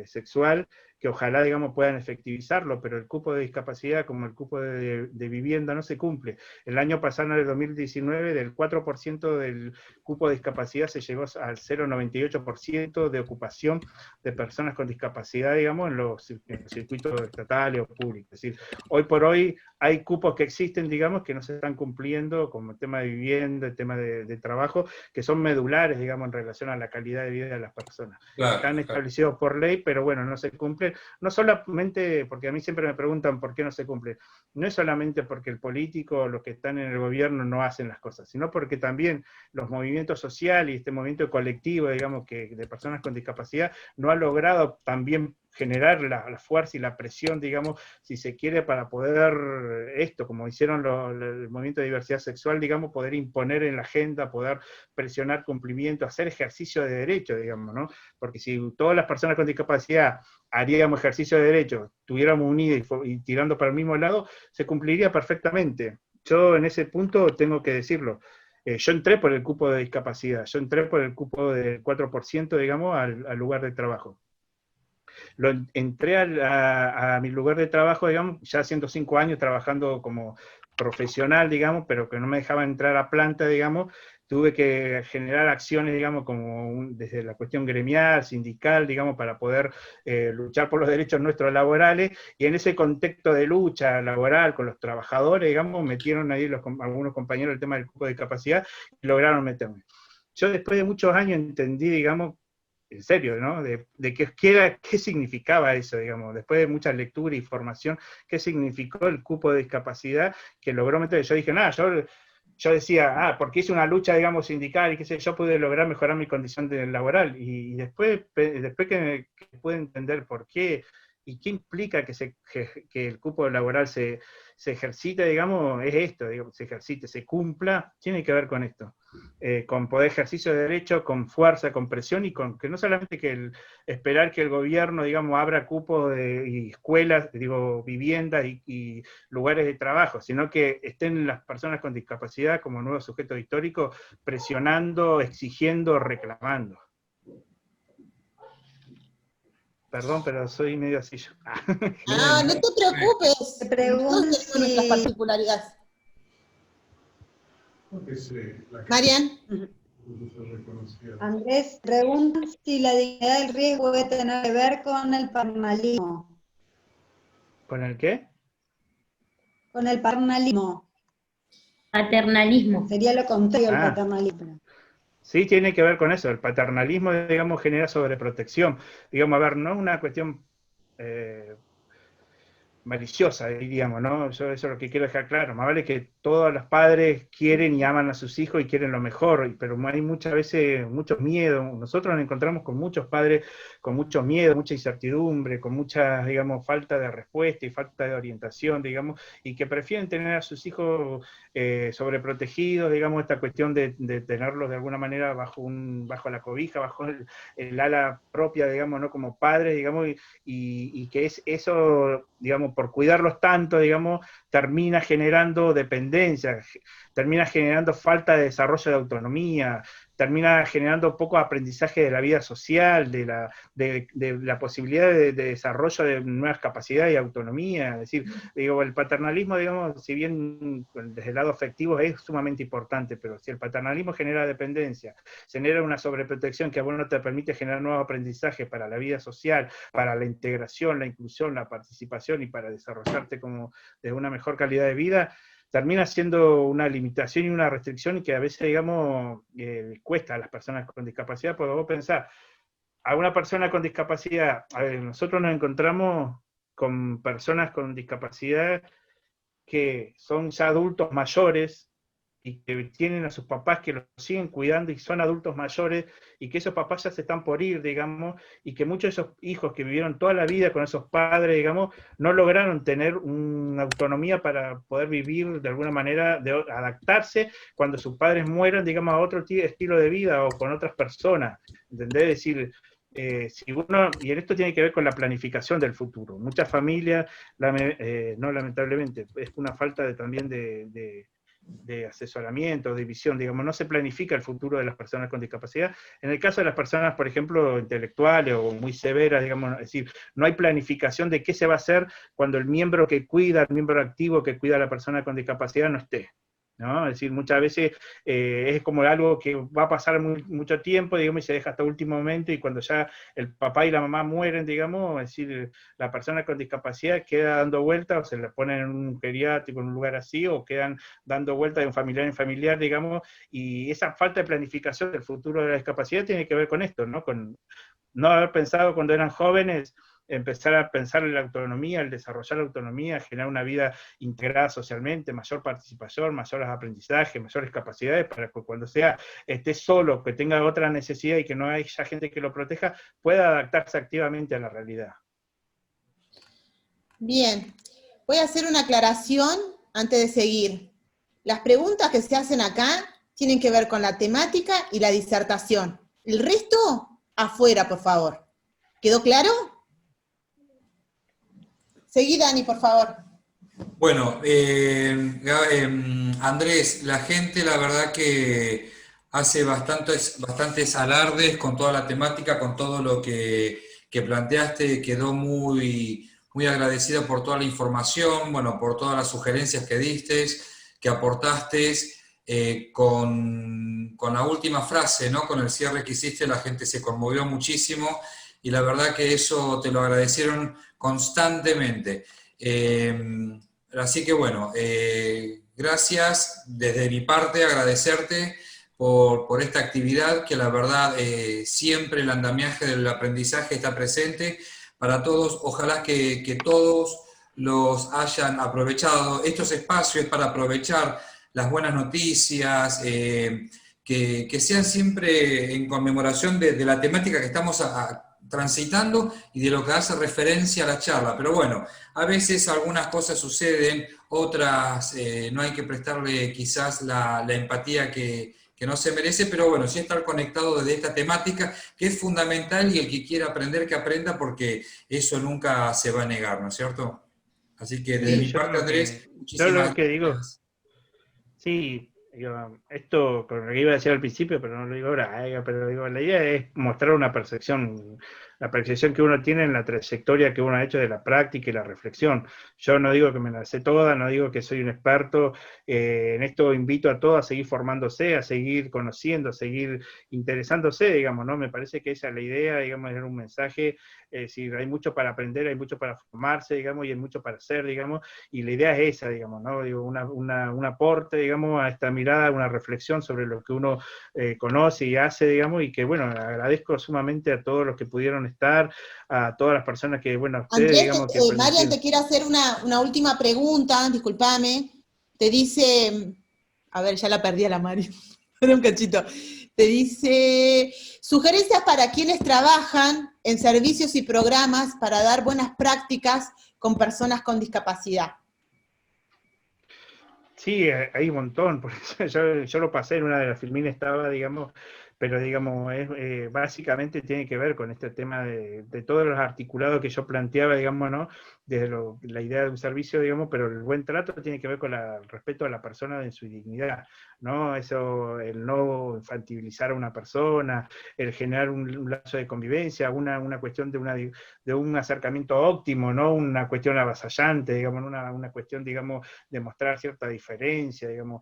A: sexual, que ojalá, digamos, puedan efectivizarlo, pero el cupo de discapacidad, como el cupo de vivienda, no se cumple. El año pasado, en el 2019, del 4% del cupo de discapacidad se llegó al 0,98% de ocupación de personas con discapacidad, digamos, en los circuitos estatales o públicos. Es decir, hoy por hoy hay cupos que existen, digamos, que no se están cumpliendo, como el tema de vivienda, el tema de trabajo, que son medulares, digamos, en relación a la calidad de vida de las personas.
E: Claro,
A: Están
E: claro.
A: establecidos por ley, pero bueno, no se cumplen. No solamente, porque a mí siempre me preguntan por qué no se cumple, no es solamente porque el político o los que están en el gobierno no hacen las cosas, sino porque también los movimientos sociales y este movimiento colectivo, digamos, que de personas con discapacidad, no ha logrado también generar la fuerza y la presión, digamos, si se quiere, para poder esto, como hicieron el movimiento de diversidad sexual, digamos, poder imponer en la agenda, poder presionar cumplimiento, hacer ejercicio de derecho, digamos, ¿no? Porque si todas las personas con discapacidad haríamos ejercicio de derecho, estuviéramos unidos y tirando para el mismo lado, se cumpliría perfectamente. Yo en ese punto tengo que decirlo. Yo entré por el cupo de discapacidad, yo entré por el cupo del 4%, digamos, al lugar de trabajo. Entré a mi lugar de trabajo, digamos, ya haciendo 5 años trabajando como profesional, digamos, pero que no me dejaba entrar a planta, digamos, tuve que generar acciones, digamos, como desde la cuestión gremial, sindical, digamos, para poder luchar por los derechos nuestros laborales, y en ese contexto de lucha laboral con los trabajadores, digamos, metieron ahí algunos compañeros el tema del cupo de discapacidad y lograron meterme. Yo después de muchos años entendí, digamos, en serio, ¿no? De qué significaba eso, digamos, después de mucha lectura y formación, qué significó el cupo de discapacidad que logró meter. Yo dije, nada, yo decía, porque hice una lucha, digamos, sindical y qué sé yo, pude lograr mejorar mi condición laboral. Y después que pude entender por qué y qué implica que el cupo laboral se ejercite, digamos, es esto, digamos, se ejercite, se cumpla, tiene que ver con esto. Con poder ejercicio de derecho, con fuerza, con presión, y con que no solamente esperar que el gobierno, digamos, abra cupos y escuelas, viviendas y lugares de trabajo, sino que estén las personas con discapacidad como nuevos sujetos históricos presionando, exigiendo, reclamando. Perdón, pero soy medio así yo.
C: No te preocupes.
F: Te pregunto
C: Todos tenemos nuestras particularidades. Marian.
F: Andrés pregunta si la dignidad del riesgo debe tener que ver con el paternalismo.
A: ¿Con el qué?
F: Con el paternalismo.
D: Paternalismo.
F: Sería lo contrario al paternalismo.
A: Sí, tiene que ver con eso. El paternalismo, digamos, genera sobreprotección. Digamos, a ver, no es una cuestión maliciosa, diríamos, ¿no? Yo eso es lo que quiero dejar claro. Más vale que todos los padres quieren y aman a sus hijos y quieren lo mejor, pero hay muchas veces muchos miedos. Nosotros nos encontramos con muchos padres con mucho miedo, mucha incertidumbre, con mucha, digamos, falta de respuesta y falta de orientación, digamos, y que prefieren tener a sus hijos sobreprotegidos, digamos, esta cuestión de tenerlos de alguna manera bajo la cobija, bajo el ala propia, digamos, ¿no? Como padres, digamos, y que es eso, digamos, por cuidarlos tanto, digamos, termina generando dependencia, termina generando falta de desarrollo de autonomía, termina generando poco aprendizaje de la vida social, de la posibilidad de desarrollo de nuevas capacidades y autonomía. Es decir, digo, el paternalismo, digamos, si bien desde el lado afectivo es sumamente importante, pero si el paternalismo genera dependencia, genera una sobreprotección que a vos no te permite generar nuevos aprendizajes para la vida social, para la integración, la inclusión, la participación y para desarrollarte como de una mejor calidad de vida, termina siendo una limitación y una restricción que a veces, digamos, cuesta a las personas con discapacidad, porque vos pensás, a una persona con discapacidad, a ver, nosotros nos encontramos con personas con discapacidad que son ya adultos mayores y que tienen a sus papás que los siguen cuidando y son adultos mayores y que esos papás ya se están por ir, digamos, y que muchos de esos hijos que vivieron toda la vida con esos padres, digamos, no lograron tener una autonomía para poder vivir de alguna manera, adaptarse cuando sus padres mueran, digamos, a otro estilo de vida o con otras personas, ¿entendés? Es decir, si uno, y en esto tiene que ver con la planificación del futuro. Muchas familias, no lamentablemente, es una falta también de asesoramiento, de visión, digamos, no se planifica el futuro de las personas con discapacidad. En el caso de las personas, por ejemplo, intelectuales o muy severas, digamos, es decir, no hay planificación de qué se va a hacer cuando el miembro que cuida, el miembro activo que cuida a la persona con discapacidad no esté, ¿no? Es decir, muchas veces es como algo que va a pasar mucho tiempo, digamos, y se deja hasta último momento, y cuando ya el papá y la mamá mueren, digamos, es decir, la persona con discapacidad queda dando vueltas, o se la ponen en un geriátrico, en un lugar así, o quedan dando vueltas de un familiar en familiar, digamos, y esa falta de planificación del futuro de la discapacidad tiene que ver con esto, ¿no? Con no haber pensado cuando eran jóvenes, empezar a pensar en la autonomía, el desarrollar la autonomía, generar una vida integrada socialmente, mayor participación, mayores aprendizajes, mayores capacidades, para que cuando esté solo, que tenga otra necesidad y que no haya gente que lo proteja, pueda adaptarse activamente a la realidad.
C: Bien, voy a hacer una aclaración antes de seguir. Las preguntas que se hacen acá tienen que ver con la temática y la disertación. El resto, afuera, por favor. ¿Quedó claro? Seguí, Dani, por favor.
E: Bueno, Andrés, la gente la verdad que hace bastantes alardes con toda la temática, con todo lo que planteaste, quedó muy agradecida por toda la información, bueno, por todas las sugerencias que diste, que aportaste, con la última frase, ¿no? Con el cierre que hiciste, la gente se conmovió muchísimo y la verdad que eso te lo agradecieron constantemente. Así que bueno, gracias desde mi parte, agradecerte por esta actividad, que la verdad siempre el andamiaje del aprendizaje está presente para todos. Ojalá que todos los hayan aprovechado. Estos espacios para aprovechar las buenas noticias, que sean siempre en conmemoración de la temática que estamos transitando y de lo que hace referencia a la charla. Pero bueno, a veces algunas cosas suceden, otras no hay que prestarle quizás la empatía que no se merece, pero bueno, sí estar conectado desde esta temática, que es fundamental, y el que quiera aprender, que aprenda, porque eso nunca se va a negar, ¿no es cierto? Así que desde mi parte, Andrés, muchísimas
A: lo que digo,
E: gracias.
A: sí, digo, esto con lo que iba a decir al principio, pero no lo digo ahora, pero digo, la idea es mostrar una percepción, la percepción que uno tiene en la trayectoria que uno ha hecho de la práctica y la reflexión. Yo no digo que me la sé toda, no digo que soy un experto, en esto invito a todos a seguir formándose, a seguir conociendo, a seguir interesándose, digamos, ¿no? Me parece que esa es la idea, digamos, es un mensaje, es decir, hay mucho para aprender, hay mucho para formarse, digamos, y hay mucho para hacer, digamos, y la idea es esa, digamos, ¿no? Digo, un aporte, digamos, a esta mirada, una reflexión sobre lo que uno conoce y hace, digamos, y que, bueno, agradezco sumamente a todos los que pudieron pudieron estar, a todas las personas que, bueno, a ustedes,
C: Andrés,
A: digamos que...
C: Marian, te quiero hacer una última pregunta, discúlpame. Te dice, a ver, ya la perdí a la Mari, un cachito. Te dice, sugerencias para quienes trabajan en servicios y programas para dar buenas prácticas con personas con discapacidad.
A: Sí, hay un montón, por eso yo lo pasé en una de las filmines, estaba, digamos, pero digamos, básicamente tiene que ver con este tema de todos los articulados que yo planteaba, digamos, ¿no? Desde la idea de un servicio, digamos, pero el buen trato tiene que ver con el respeto a la persona en su dignidad, ¿no? Eso, el no infantilizar a una persona, el generar un lazo de convivencia, una cuestión de un acercamiento óptimo, ¿no? Una cuestión avasallante, digamos, una cuestión, digamos, de mostrar cierta diferencia, digamos,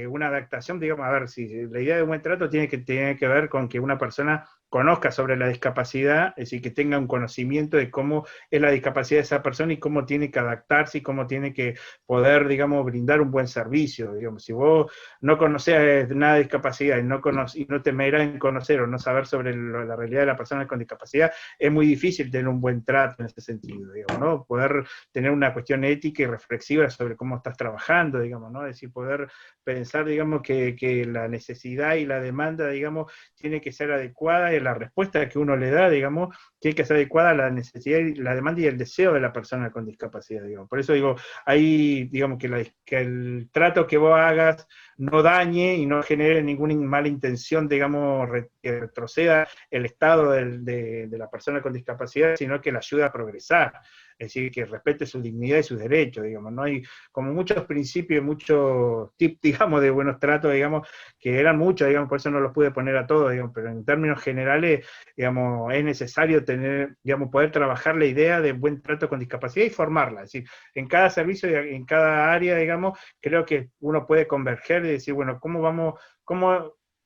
A: una adaptación, digamos, a ver, si la idea de un buen trato tiene que ver con que una persona conozca sobre la discapacidad, es decir, que tenga un conocimiento de cómo es la discapacidad de esa persona y cómo tiene que adaptarse y cómo tiene que poder, digamos, brindar un buen servicio, digamos. Si vos no conocés nada de discapacidad y no te esmerás en conocer o no saber sobre la realidad de la persona con discapacidad, es muy difícil tener un buen trato en ese sentido, digamos, ¿no? Poder tener una cuestión ética y reflexiva sobre cómo estás trabajando, digamos, ¿no? Es decir, poder pensar, digamos, que la necesidad y la demanda, digamos, tiene que ser adecuada y la respuesta que uno le da, digamos, tiene que ser adecuada a la necesidad, la demanda y el deseo de la persona con discapacidad, digamos. Por eso digo, ahí, digamos, que el trato que vos hagas no dañe y no genere ninguna mala intención, digamos, que retroceda el estado de la persona con discapacidad, sino que la ayude a progresar. Es decir, que respete su dignidad y sus derechos, digamos, ¿no? Hay como muchos principios, muchos tips, digamos, de buenos tratos, digamos, que eran muchos, digamos, por eso no los pude poner a todos, digamos, pero en términos generales, digamos, es necesario tener, digamos, poder trabajar la idea de buen trato con discapacidad y formarla. Es decir, en cada servicio y en cada área, digamos, creo que uno puede converger y decir, bueno,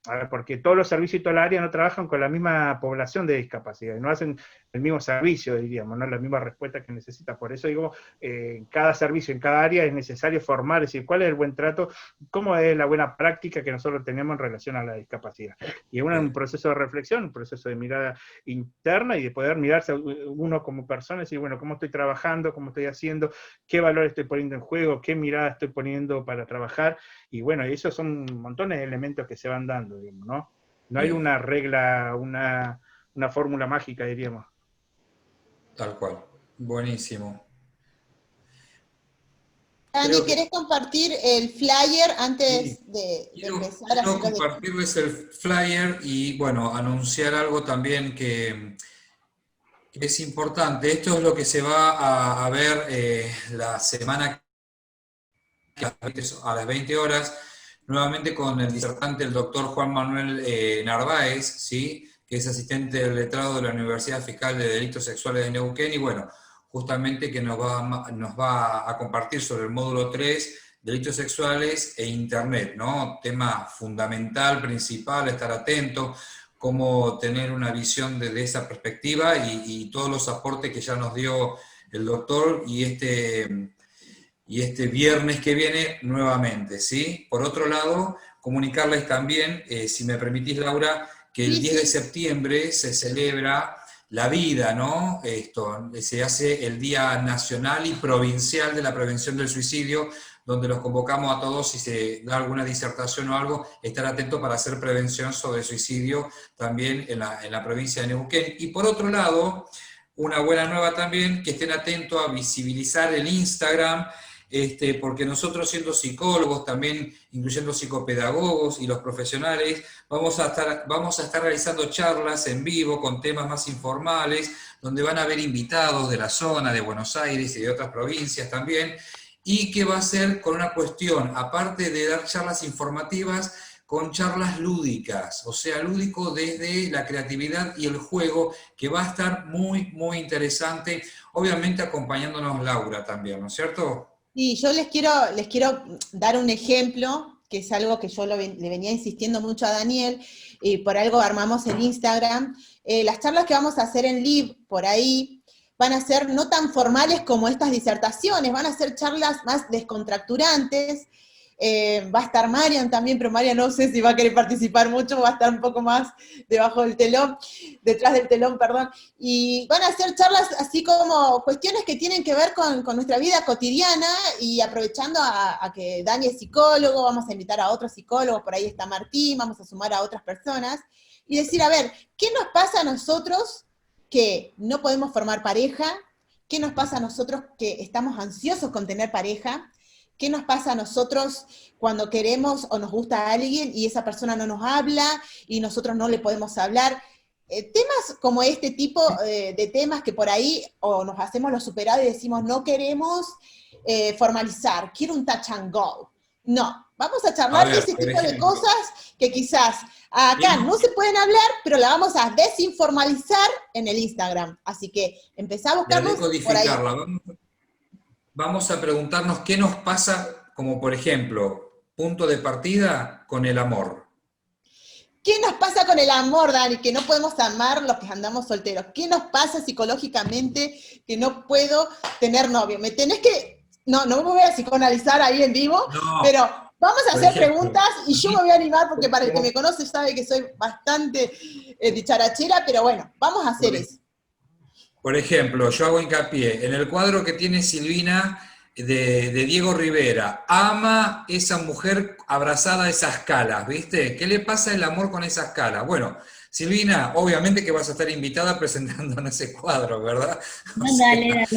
A: a ver, porque todos los servicios y toda la área no trabajan con la misma población de discapacidad, no hacen el mismo servicio, diríamos, no la misma respuesta que necesita. Por eso digo, en cada servicio, en cada área es necesario formar, es decir, cuál es el buen trato, cómo es la buena práctica que nosotros tenemos en relación a la discapacidad. Y es un proceso de reflexión, un proceso de mirada interna y de poder mirarse uno como persona y decir, bueno, cómo estoy trabajando, cómo estoy haciendo, qué valor estoy poniendo en juego, qué mirada estoy poniendo para trabajar. Y bueno, esos son montones de elementos que se van dando, digamos, ¿no? No hay una regla, una fórmula mágica, diríamos.
E: Tal cual. Buenísimo.
C: Dani, ¿querés compartir el flyer antes
E: Sí.
C: de
E: Quiero
C: empezar?
E: compartirles el flyer y, bueno, anunciar algo también que es importante. Esto es lo que se va a ver la semana a las 20 horas, nuevamente con el disertante, el doctor Juan Manuel Narváez, ¿sí? Que es asistente del letrado de la Universidad Fiscal de Delitos Sexuales de Neuquén, y bueno, justamente que nos va a compartir sobre el módulo 3, delitos sexuales e Internet, ¿no? Tema fundamental, principal, estar atento, cómo tener una visión desde esa perspectiva y todos los aportes que ya nos dio el doctor y este viernes que viene nuevamente, ¿sí? Por otro lado, comunicarles también, si me permitís, Laura, que el 10 de septiembre se celebra la vida, ¿no? Esto, se hace el Día Nacional y Provincial de la Prevención del Suicidio, donde los convocamos a todos, si se da alguna disertación o algo, estar atentos para hacer prevención sobre suicidio también en la provincia de Neuquén. Y por otro lado, una buena nueva también, que estén atentos a visibilizar el Instagram, porque nosotros siendo psicólogos, también incluyendo psicopedagogos y los profesionales, vamos a estar realizando charlas en vivo con temas más informales, donde van a haber invitados de la zona, de Buenos Aires y de otras provincias también, y que va a ser con una cuestión, aparte de dar charlas informativas, con charlas lúdicas, o sea, lúdico desde la creatividad y el juego, que va a estar muy, muy interesante, obviamente acompañándonos Laura también, ¿no es cierto?
C: Sí, yo les quiero dar un ejemplo, que es algo que yo le venía insistiendo mucho a Daniel, y por algo armamos el Instagram. Las charlas que vamos a hacer en Live, por ahí, van a ser no tan formales como estas disertaciones, van a ser charlas más descontracturantes, Va a estar Marian también, pero Marian no sé si va a querer participar mucho, va a estar un poco más debajo del telón, detrás del telón, perdón. Y van a hacer charlas así como cuestiones que tienen que ver con nuestra vida cotidiana, y aprovechando a que Dani es psicólogo, vamos a invitar a otros psicólogos, por ahí está Martín, vamos a sumar a otras personas, y decir, a ver, ¿qué nos pasa a nosotros que no podemos formar pareja? ¿Qué nos pasa a nosotros que estamos ansiosos con tener pareja? ¿Qué nos pasa a nosotros cuando queremos o nos gusta a alguien y esa persona no nos habla y nosotros no le podemos hablar? Temas como este tipo de temas que por ahí o nos hacemos los superados y decimos no queremos formalizar, quiero un touch and go. No, vamos a charlar de ese tipo de cosas que quizás acá no se pueden hablar, pero la vamos a desinformalizar en el Instagram. Así que empezá a buscarnos por ahí.
E: Vamos a preguntarnos qué nos pasa, como por ejemplo, punto de partida con el amor.
C: ¿Qué nos pasa con el amor, Dani? Que no podemos amar los que andamos solteros. ¿Qué nos pasa psicológicamente que no puedo tener novio? Me tenés que... No me voy a psicoanalizar ahí en vivo, pero vamos a hacer preguntas y yo me voy a animar porque para el que me conoce sabe que soy bastante dicharachera, pero bueno, vamos a hacer eso.
E: Por ejemplo, yo hago hincapié en el cuadro que tiene Silvina de Diego Rivera. Ama esa mujer abrazada a esas calas, ¿viste? ¿Qué le pasa el amor con esas calas? Bueno, Silvina, obviamente que vas a estar invitada presentándonos ese cuadro, ¿verdad?
D: Dale.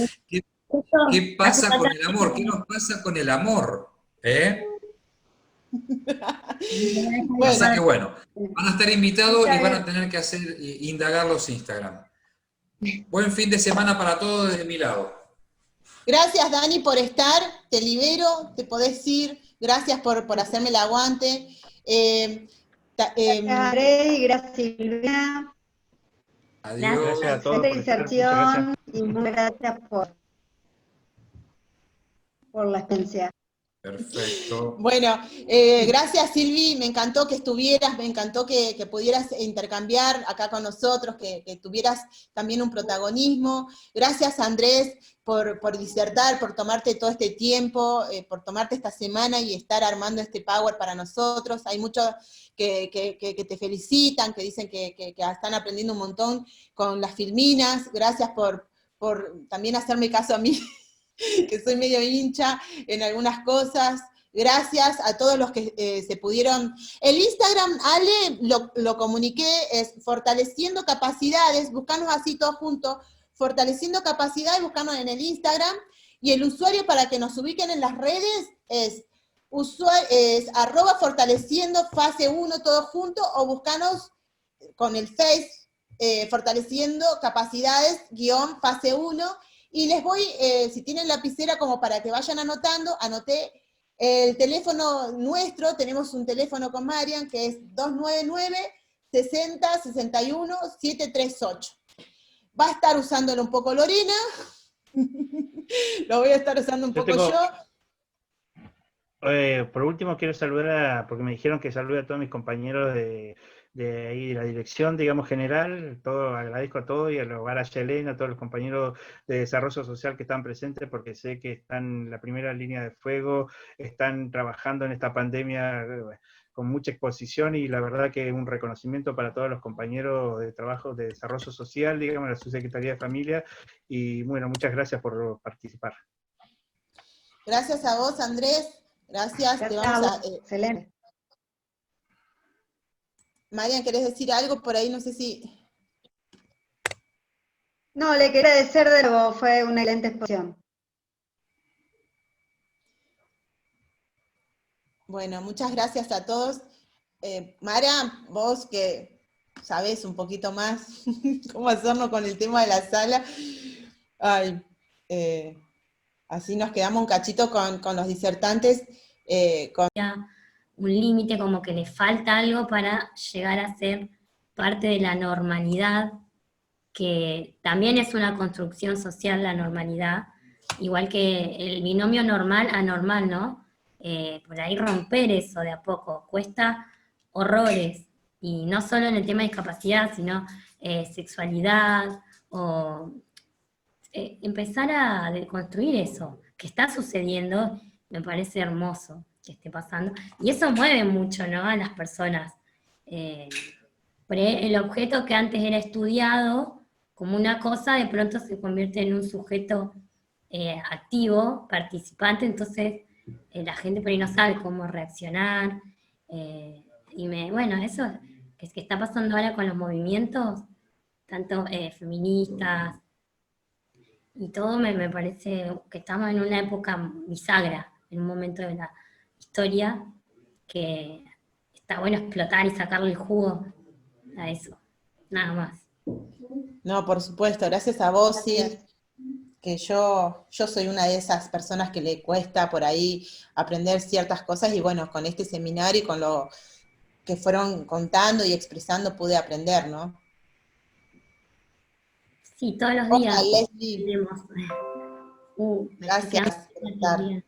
E: ¿Qué pasa con el amor? ¿Qué nos pasa con el amor? Así que bueno, van a estar invitados y van a tener que indagar los Instagram. Buen fin de semana para todos desde mi lado.
C: Gracias, Dani, por estar. Te libero, te podés ir. Gracias por hacerme el aguante.
F: Gracias, Silvia.
E: Adiós.
A: Gracias a todos por estar. Muchas
F: Inserción y muchas gracias por la experiencia.
E: Perfecto.
C: Bueno, gracias Silvi, me encantó que estuvieras, me encantó que pudieras intercambiar acá con nosotros, que tuvieras también un protagonismo. Gracias Andrés por disertar, por tomarte todo este tiempo, por tomarte esta semana y estar armando este Power para nosotros. Hay muchos que te felicitan, que dicen que están aprendiendo un montón con las filminas. Gracias por también hacerme caso a mí, que soy medio hincha en algunas cosas. Gracias a todos los que se pudieron. El Instagram, Ale, lo comuniqué, es Fortaleciendo Capacidades, buscanos así todos juntos, Fortaleciendo Capacidades, buscanos en el Instagram, y el usuario para que nos ubiquen en las redes es @fortaleciendo fase 1 todo junto, o buscanos con el Face, Fortaleciendo Capacidades fase 1, y les voy, si tienen lapicera como para que vayan anotando, anoté el teléfono nuestro, tenemos un teléfono con Marian que es 299-60-61-738. Va a estar usándolo un poco Lorena, lo voy a estar usando un poco yo.
A: Por último quiero saludar, porque me dijeron que salude a todos mis compañeros de ahí de la dirección, digamos, general. Agradezco a todos, y al hogar a Yelena, a todos los compañeros de desarrollo social que están presentes, porque sé que están en la primera línea de fuego, están trabajando en esta pandemia con mucha exposición, y la verdad que un reconocimiento para todos los compañeros de trabajo de desarrollo social, digamos, la Subsecretaría de Familia, y bueno, muchas gracias por participar.
C: Gracias a vos, Andrés. Gracias.
F: Excelente.
C: Marian, ¿querés decir algo por ahí? No sé si...
F: No, le quería agradecer de nuevo, fue una excelente exposición.
C: Bueno, muchas gracias a todos. Mara, vos que sabés un poquito más cómo hacernos con el tema de la sala, así nos quedamos un cachito con los disertantes.
D: Un límite, como que le falta algo para llegar a ser parte de la normalidad, que también es una construcción social la normalidad, igual que el binomio normal-anormal, ¿no? Por ahí romper eso de a poco, cuesta horrores, y no solo en el tema de discapacidad, sino sexualidad, o empezar a deconstruir eso, que está sucediendo, me parece hermoso. que esté pasando. Y eso mueve mucho, ¿no?, a las personas. Por ahí el objeto que antes era estudiado como una cosa, de pronto se convierte en un sujeto activo, participante, entonces la gente por ahí no sabe cómo reaccionar. Bueno, eso que está pasando ahora con los movimientos, tanto feministas, y todo me parece que estamos en una época bisagra, en un momento de la historia, que está bueno explotar y sacarle el jugo a eso, nada más.
C: No, por supuesto, gracias a vos, sí,
F: Gracias.
C: que yo soy una de esas personas que le cuesta por ahí aprender ciertas cosas y bueno, con este seminario y con lo que fueron contando y expresando pude aprender, ¿no?
D: Sí, todos los
C: Ojalá,
D: días
C: Leslie,
D: tenemos.
C: gracias por estar.